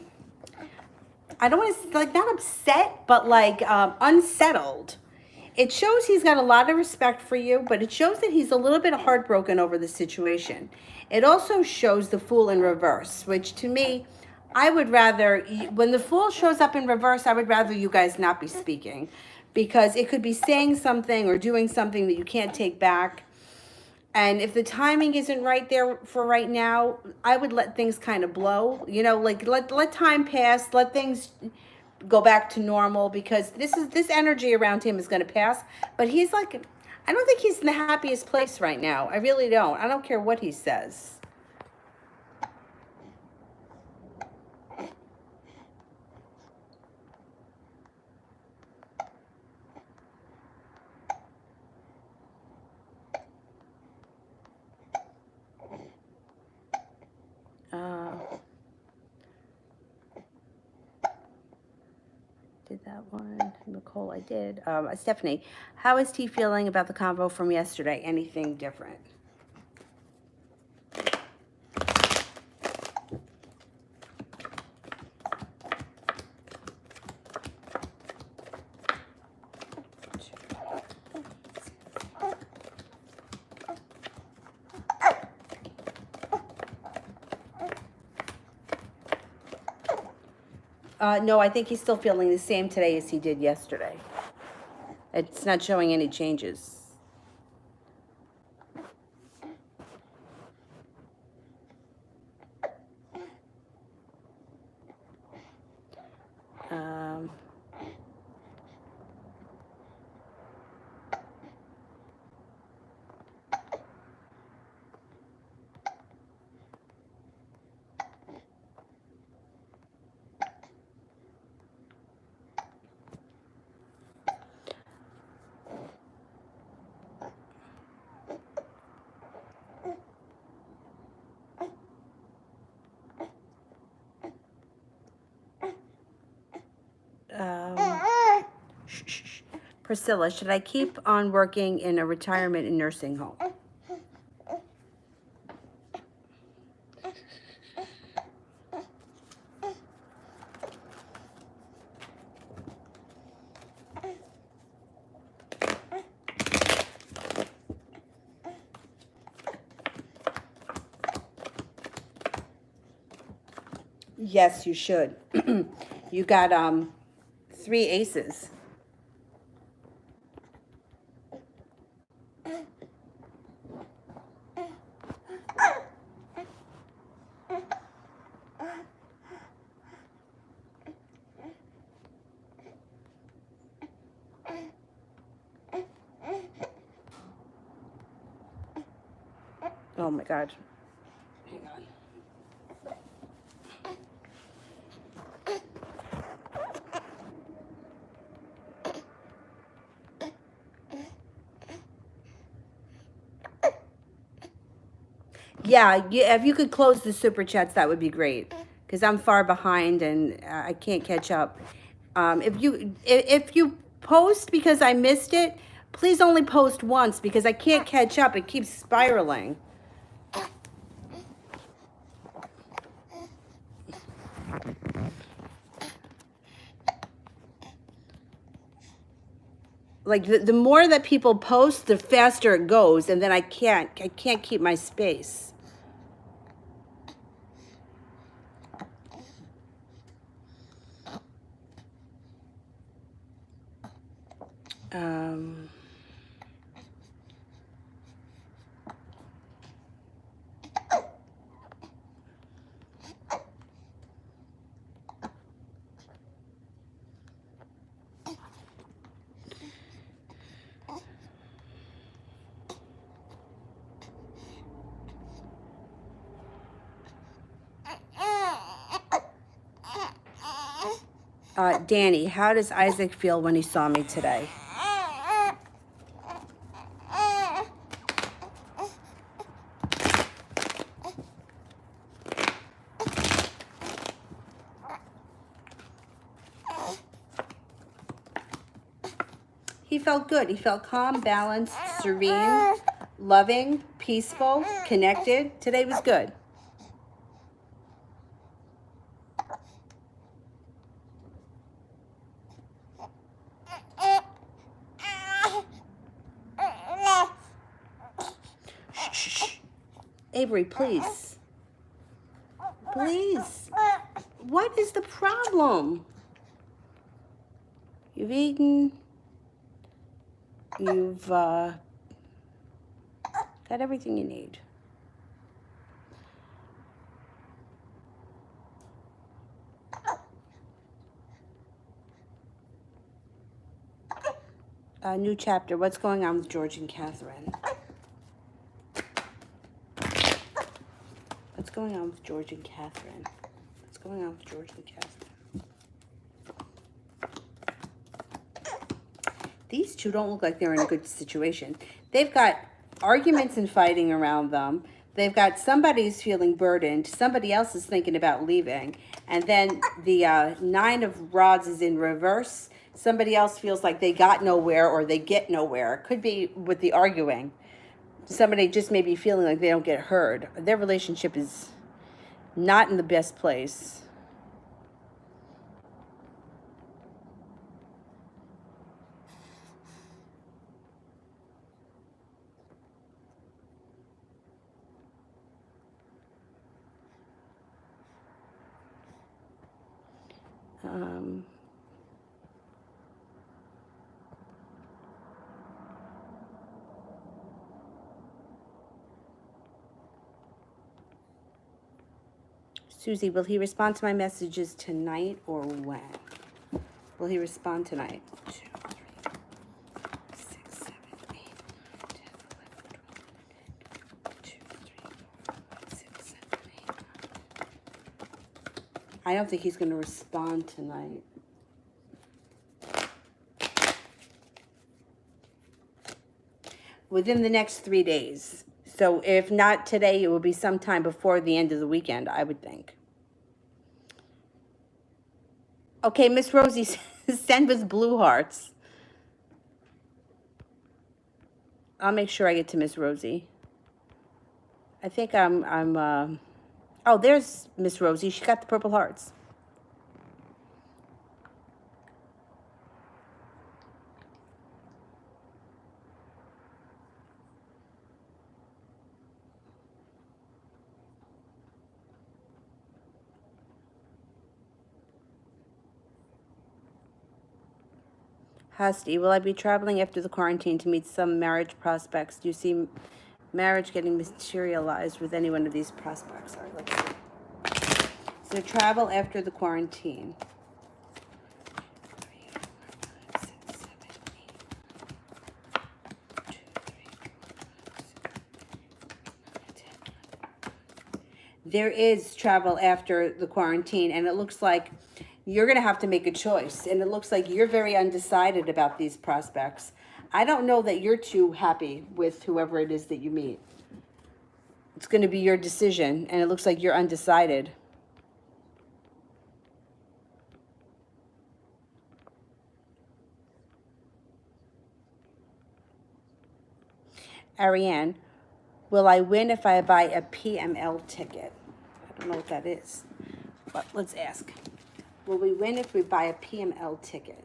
S1: don't want to, like, not upset, but like unsettled. It shows he's got a lot of respect for you, but it shows that he's a little bit heartbroken over the situation. It also shows the Fool in reverse, which to me, I would rather, when the Fool shows up in reverse, I would rather you guys not be speaking, because it could be saying something or doing something that you can't take back. And if the timing isn't right there for right now, I would let things kind of blow, you know, like let time pass, let things go back to normal, because this energy around him is going to pass. But he's like, I don't think he's in the happiest place right now. I really don't. I don't care what he says. Did that one. Nicole, I did. Stephanie, how is T feeling about the convo from yesterday? Anything different? No, I think he's still feeling the same today as he did yesterday. It's not showing any changes. Priscilla, should I keep on working in a retirement and nursing home? Yes, you should. You got 3 aces. Oh my God. Hang on. Yeah, if you could close the super chats, that would be great. Because I'm far behind and I can't catch up. If you post because I missed it, please only post once because I can't catch up. It keeps spiraling. Like the more that people post, the faster it goes, and then I can't keep my space. Danny, how does Isaac feel when he saw me today? He felt good. He felt calm, balanced, serene, loving, peaceful, connected. Today was good. Shh. Avery, please. Please. What is the problem? You've eaten. You've got everything you need. New chapter. What's going on with George and Catherine? What's going on with George and Catherine? What's going on with George and Catherine? These two don't look like they're in a good situation. They've got arguments and fighting around them. They've got somebody's feeling burdened. Somebody else is thinking about leaving. And then the 9 of Rods is in reverse. Somebody else feels like they got nowhere or they get nowhere. It could be with the arguing. Somebody just may be feeling like they don't get heard. Their relationship is not in the best place. Susie, will he respond to my messages tonight or when? Will he respond tonight? 2, 3, 6, 7, 8, 10, 11, 12, 2, 3, 4, 5, 6, 7, 8. I don't think he's going to respond tonight. Within the next 3 days. So if not today, it will be sometime before the end of the weekend, I would think. Okay, Miss Rosie, send with blue hearts. I'll make sure I get to Miss Rosie. I think oh, there's Miss Rosie. She got the purple hearts. Hasti, will I be traveling after the quarantine to meet some marriage prospects? Do you see marriage getting materialized with any one of these prospects? All right, let's see. So travel after the quarantine. 3, 4, 5, 6, 7, 8, 9, 10. There is travel after the quarantine, and it looks like you're going to have to make a choice. And it looks like you're very undecided about these prospects. I don't know that you're too happy with whoever it is that you meet. It's going to be your decision, and it looks like you're undecided. Ariane, will I win if I buy a PML ticket? I don't know what that is, but let's ask. Will we win if we buy a PML ticket?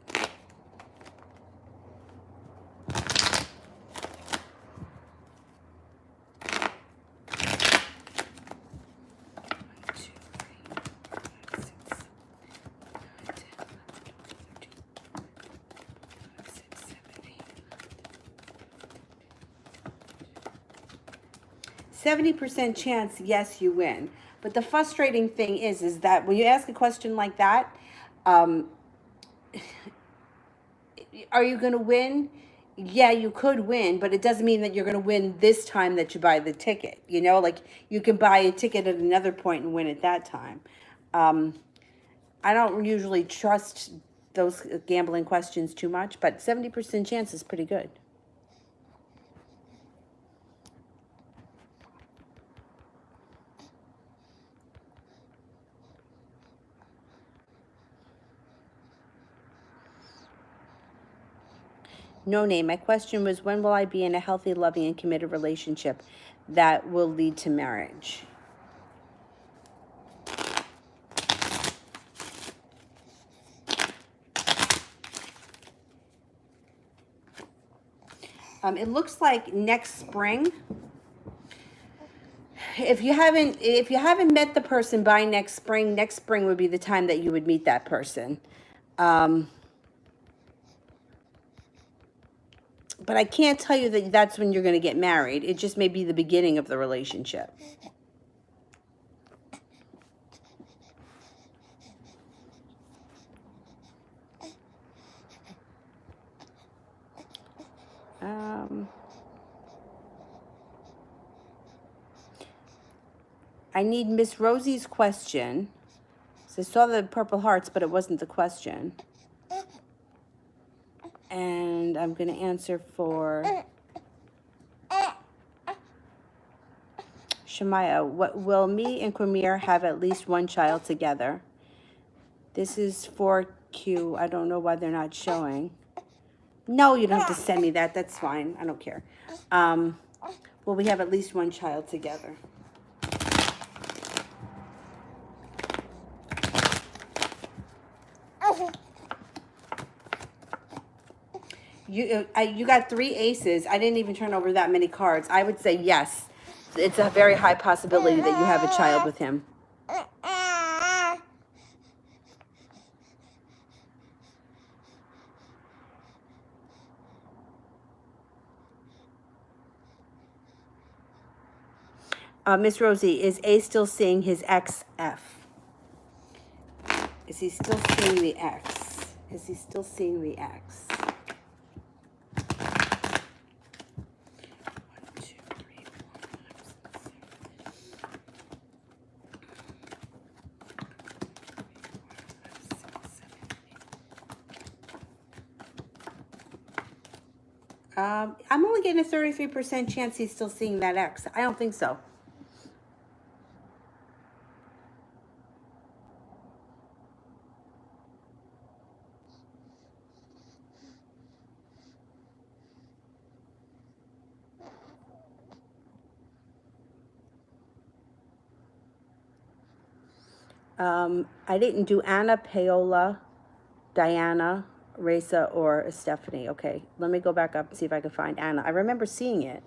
S1: 70% chance, yes, you win. But the frustrating thing is that when you ask a question like that, are you going to win? Yeah, you could win, but it doesn't mean that you're going to win this time that you buy the ticket. You know, like you can buy a ticket at another point and win at that time. I don't usually trust those gambling questions too much, but 70% chance is pretty good. No name. My question was, when will I be in a healthy, loving, and committed relationship that will lead to marriage? It looks like next spring. If you haven't met the person by next spring would be the time that you would meet that person. But I can't tell you that that's when you're going to get married. It just may be the beginning of the relationship. I need Miss Rosie's question. So I saw the purple hearts, but it wasn't the question. And I'm going to answer for Shemaya. What will me and Quamir have at least one child together? This is for Q. I don't know why they're not showing. No, you don't have to send me that. That's fine. I don't care. Will we have at least one child together? You got 3 aces. I didn't even turn over that many cards. I would say yes. It's a very high possibility that you have a child with him. Miss Rosie, is A still seeing his XF? Is he still seeing the X? Is he still seeing the X? 1, 2, 3, 4, 5, 6, 7, 8. I'm only getting a 33% chance he's still seeing that X. I don't think so. I didn't do Anna, Paola, Diana, Reza, or Stephanie. Okay, let me go back up and see if I can find Anna. I remember seeing it.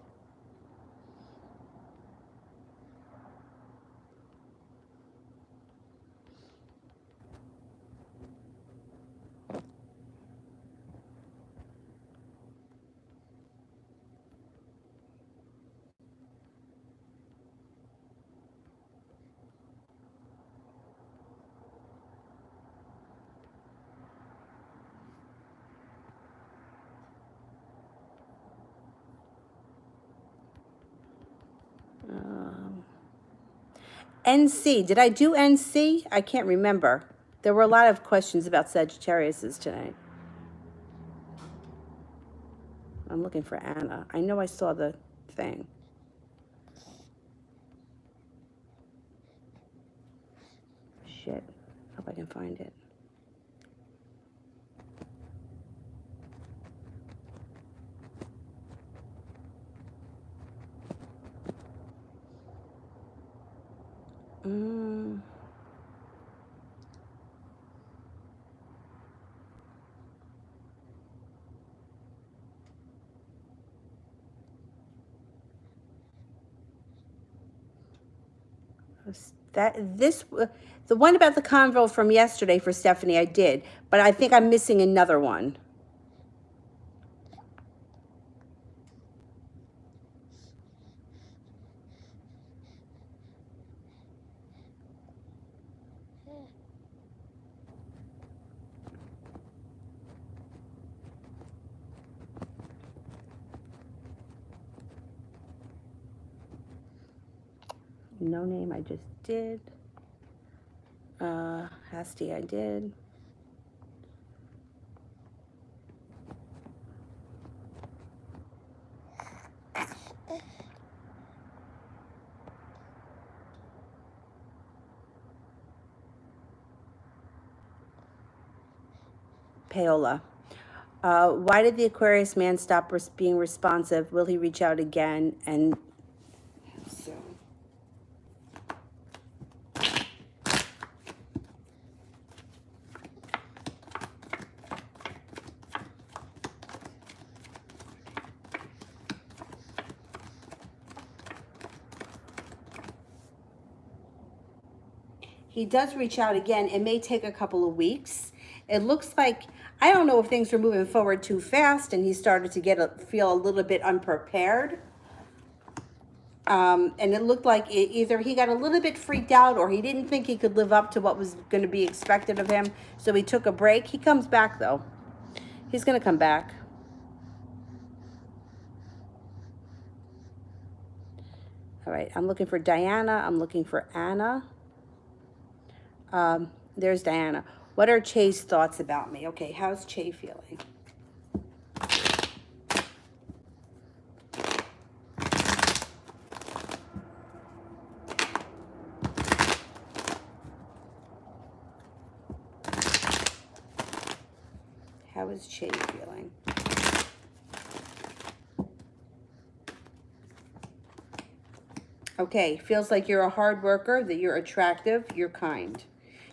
S1: NC. Did I do NC? I can't remember. There were a lot of questions about Sagittariuses tonight. I'm looking for Anna. I know I saw the thing. Shit. Hope I can find it. The one about the convo from yesterday for Stephanie, I did, but I think I'm missing another one. No name, I just did. Hasty, I did. Paola. Why did the Aquarius man stop being responsive? Will he reach out again? And so. He does reach out again. It may take a couple of weeks. It looks like, I don't know if things were moving forward too fast and he started to feel a little bit unprepared. And it looked like either he got a little bit freaked out or he didn't think he could live up to what was going to be expected of him. So he took a break. He comes back though. He's going to come back. All right, I'm looking for Diana. I'm looking for Anna. There's Diana. What are Che's thoughts about me? Okay, how's Che feeling? How is Che feeling? Okay, feels like you're a hard worker, that you're attractive, you're kind.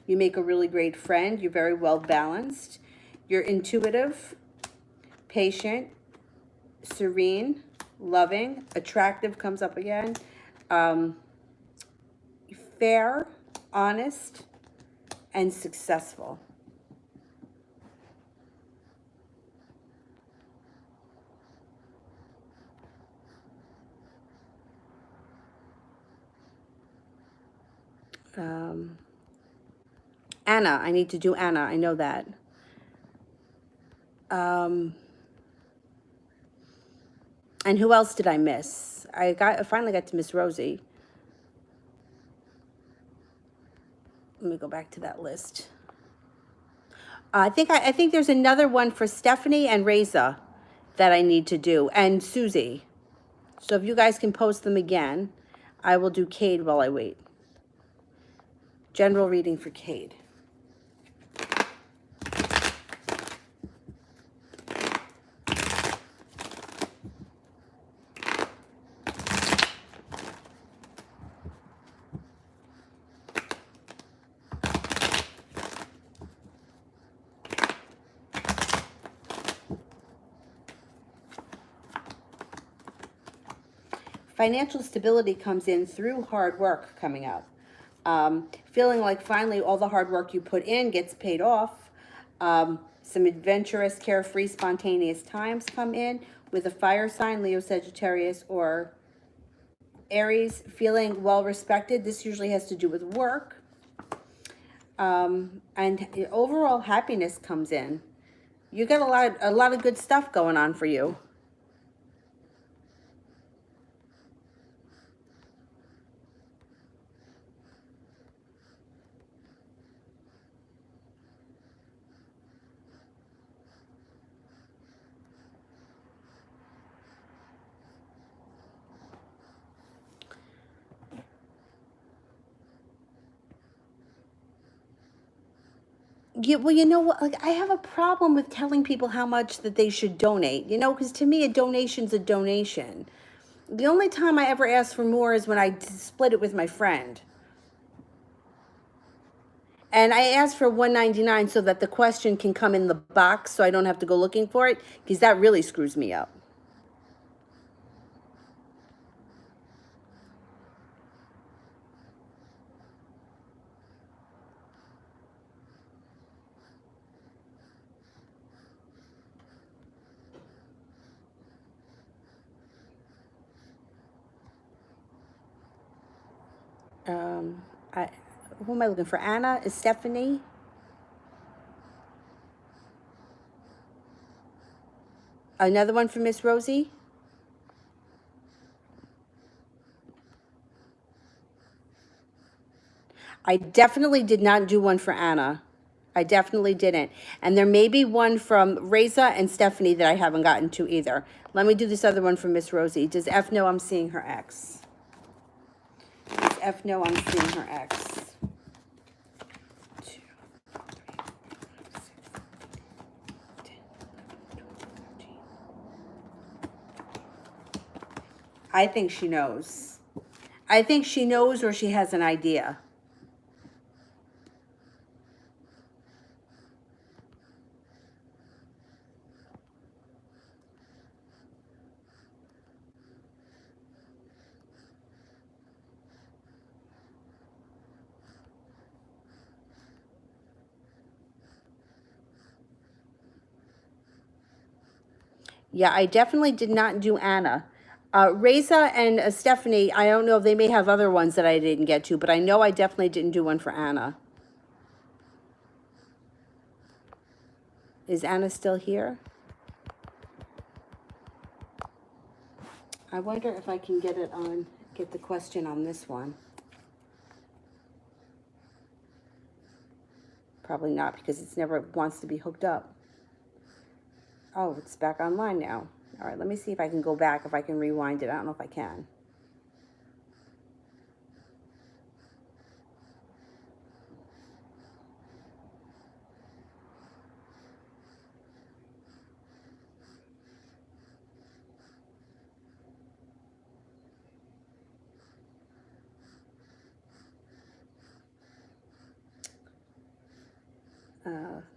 S1: You make a really great friend. You're very well balanced. You're intuitive, patient, serene, loving, attractive comes up again. Fair, honest, and successful. Anna, I need to do Anna. I know that. And who else did I miss? I finally got to Miss Rosie. Let me go back to that list. I think there's another one for Stephanie and Reza that I need to do, and Susie. So if you guys can post them again, I will do Cade while I wait. General reading for Cade. Financial stability comes in through hard work coming up. Feeling like finally all the hard work you put in gets paid off. Some adventurous, carefree, spontaneous times come in with a fire sign, Leo, Sagittarius, or Aries. Feeling well respected. This usually has to do with work. And overall happiness comes in. You got a lot of good stuff going on for you. Yeah, well, you know what? Like, I have a problem with telling people how much that they should donate, because to me, a donation's a donation. The only time I ever ask for more is when I split it with my friend. And I asked for $1.99 so that the question can come in the box so I don't have to go looking for it, because that really screws me up. Um, I, who am I looking for? Anna? Is Stephanie? Another one for Miss Rosie? I definitely did not do one for Anna. I definitely didn't. And there may be one from Reza and Stephanie that I haven't gotten to either. Let me do this other one for Miss Rosie. Does F know I'm seeing her ex? Does F know I'm seeing her ex? 2, 3, 4, 5, 6, 10, 11, 12, 13. I think she knows. I think she knows, or she has an idea. Yeah, I definitely did not do Anna. Reza and Stephanie, I don't know if they may have other ones that I didn't get to, but I know I definitely didn't do one for Anna. Is Anna still here? I wonder if I can get the question on this one. Probably not, because it's never wants to be hooked up. Oh, it's back online now. All right, let me see if I can go back, if I can rewind it. I don't know if I can.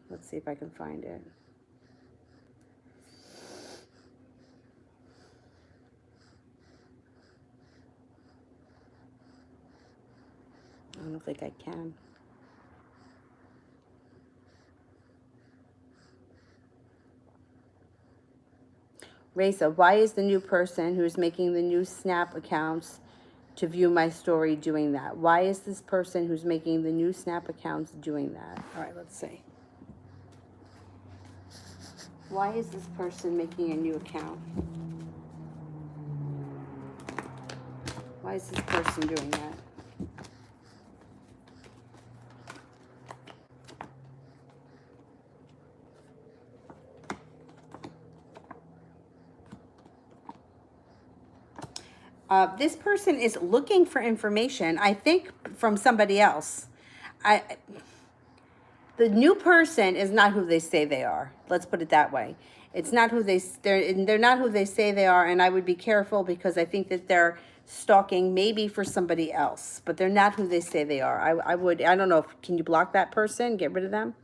S1: Let's see if I can find it. I don't think I can. Reza, why is the new person who's making the new Snap accounts to view my story doing that? Why is this person who's making the new Snap accounts doing that? All right, let's see. Why is this person making a new account? Why is this person doing that? This person is looking for information, I think, from somebody else. The new person is not who they say they are. Let's put it that way. It's not who they're not who they say they are, and I would be careful, because I think that they're stalking maybe for somebody else, but they're not who they say they are. I don't know if, can you block that person, get rid of them?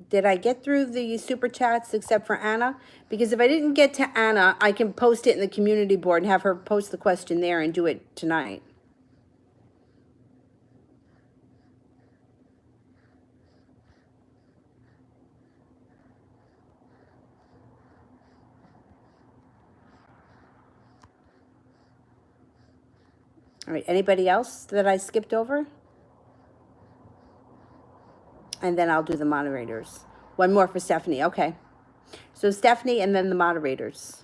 S1: Did I get through the super chats except for Anna? Because if I didn't get to Anna, I can post it in the community board and have her post the question there and do it tonight. All right, anybody else that I skipped over? And then I'll do the moderators. One more for Stephanie, okay. So Stephanie and then the moderators.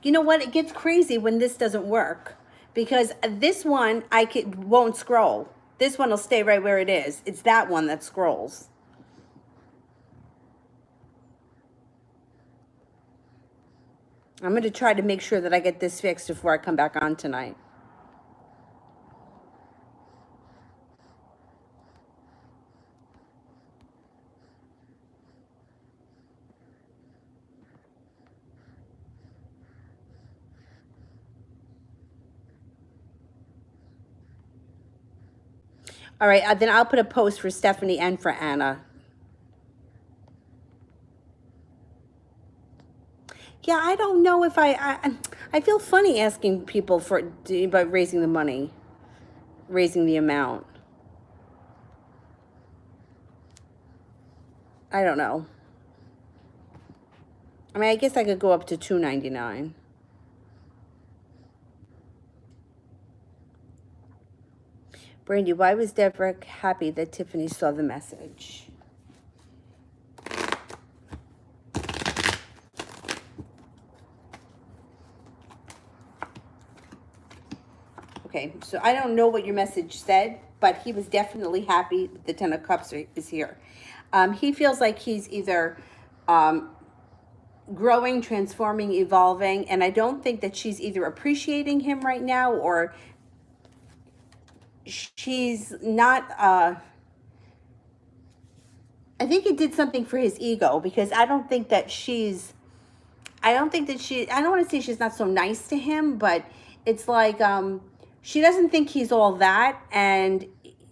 S1: You know what? It gets crazy when this doesn't work because this one won't scroll. This one will stay right where it is. It's that one that scrolls. I'm going to try to make sure that I get this fixed before I come back on tonight. All right, then I'll put a post for Stephanie and for Anna. Yeah, I don't know if I feel funny asking people about raising the money, raising the amount. I don't know. I mean, I guess I could go up to $2.99. Brandy, why was Deborah happy that Tiffany saw the message? Okay, so I don't know what your message said, but he was definitely happy that the Ten of Cups is here. He feels like he's either growing, transforming, evolving, and I don't think that she's either appreciating him right now or she's not. I think it did something for his ego because I don't think that she's. I don't want to say she's not so nice to him, but it's like she doesn't think he's all that, and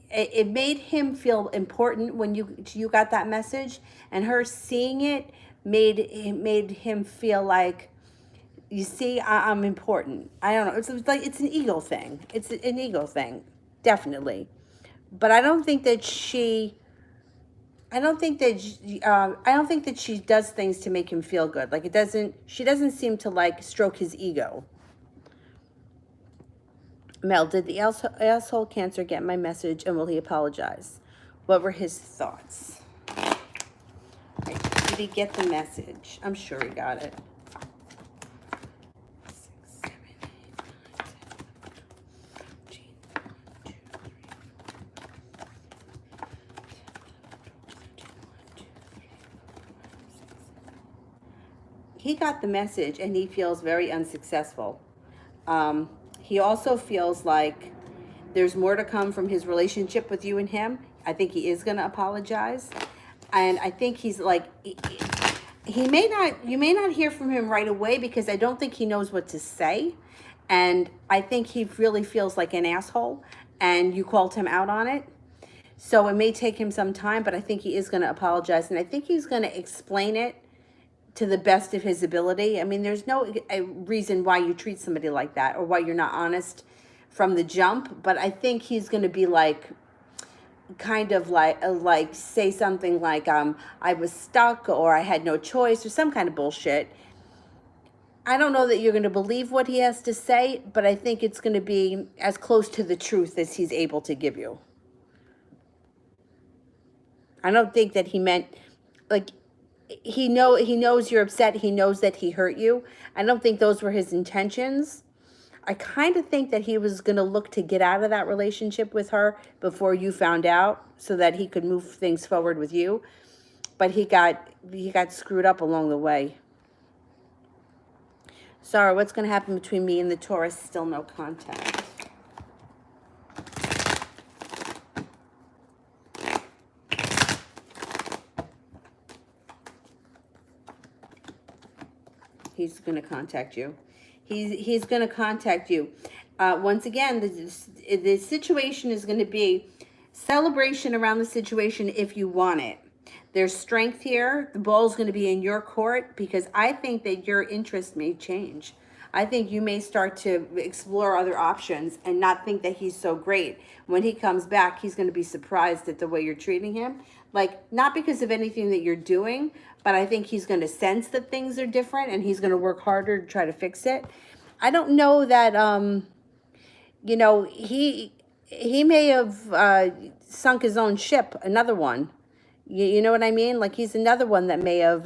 S1: it made him feel important when you got that message, and her seeing it made him feel like, you see, I'm important. I don't know. It's like it's an ego thing. It's an ego thing, definitely. But I don't think that she. I don't think that she does things to make him feel good. Like she doesn't seem to like stroke his ego. Mel, did the asshole cancer get my message and will he apologize? What were his thoughts? Right. Did he get the message? I'm sure he got it. 6, 7, 8, 9, 10, 11, 12, 13, 14, 15. He got the message and he feels very unsuccessful. He also feels like there's more to come from his relationship with you and him. I think he is going to apologize. And I think he's like, you may not hear from him right away because I don't think he knows what to say. And I think he really feels like an asshole and you called him out on it. So it may take him some time, but I think he is going to apologize. And I think he's going to explain it to the best of his ability. I mean, there's no reason why you treat somebody like that or why you're not honest from the jump. But I think he's going to be like, kind of like say something like, I was stuck or I had no choice or some kind of bullshit. I don't know that you're going to believe what he has to say, but I think it's going to be as close to the truth as he's able to give you. I don't think that he meant, like, he knows you're upset. He knows that he hurt you. I don't think those were his intentions. I kind of think that he was going to look to get out of that relationship with her before you found out so that he could move things forward with you. But he got screwed up along the way. Sarah, what's going to happen between me and the Taurus? Still no contact. He's going to contact you. He's going to contact you. Once again, the situation is going to be celebration around the situation if you want it. There's strength here. The ball's going to be in your court because I think that your interest may change. I think you may start to explore other options and not think that he's so great. When he comes back, he's going to be surprised at the way you're treating him. Like, not because of anything that you're doing, but I think he's going to sense that things are different and he's going to work harder to try to fix it. I don't know that, you know, he may have sunk his own ship, another one. You know what I mean? Like, he's another one that may have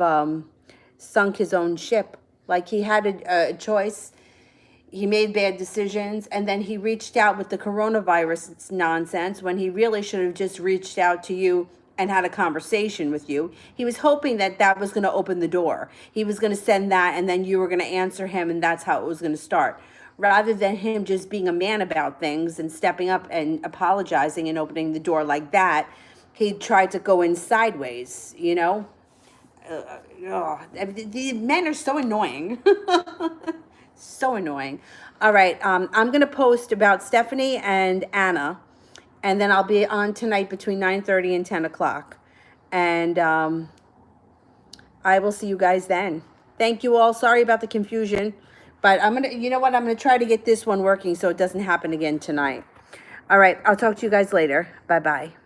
S1: sunk his own ship. Like, he had a choice. He made bad decisions, and then he reached out with the coronavirus nonsense when he really should have just reached out to you and had a conversation with you. He was hoping that that was going to open the door. He was going to send that, and then you were going to answer him, and that's how it was going to start. Rather than him just being a man about things and stepping up and apologizing and opening the door like that, he tried to go in sideways, you know? The men are so annoying. So annoying. All right, I'm going to post about Stephanie and Anna, and then I'll be on tonight between 9:30 and 10 o'clock. And I will see you guys then. Thank you all. Sorry about the confusion, but I'm going to, you know what? I'm going to try to get this one working so it doesn't happen again tonight. All right, I'll talk to you guys later. Bye-bye.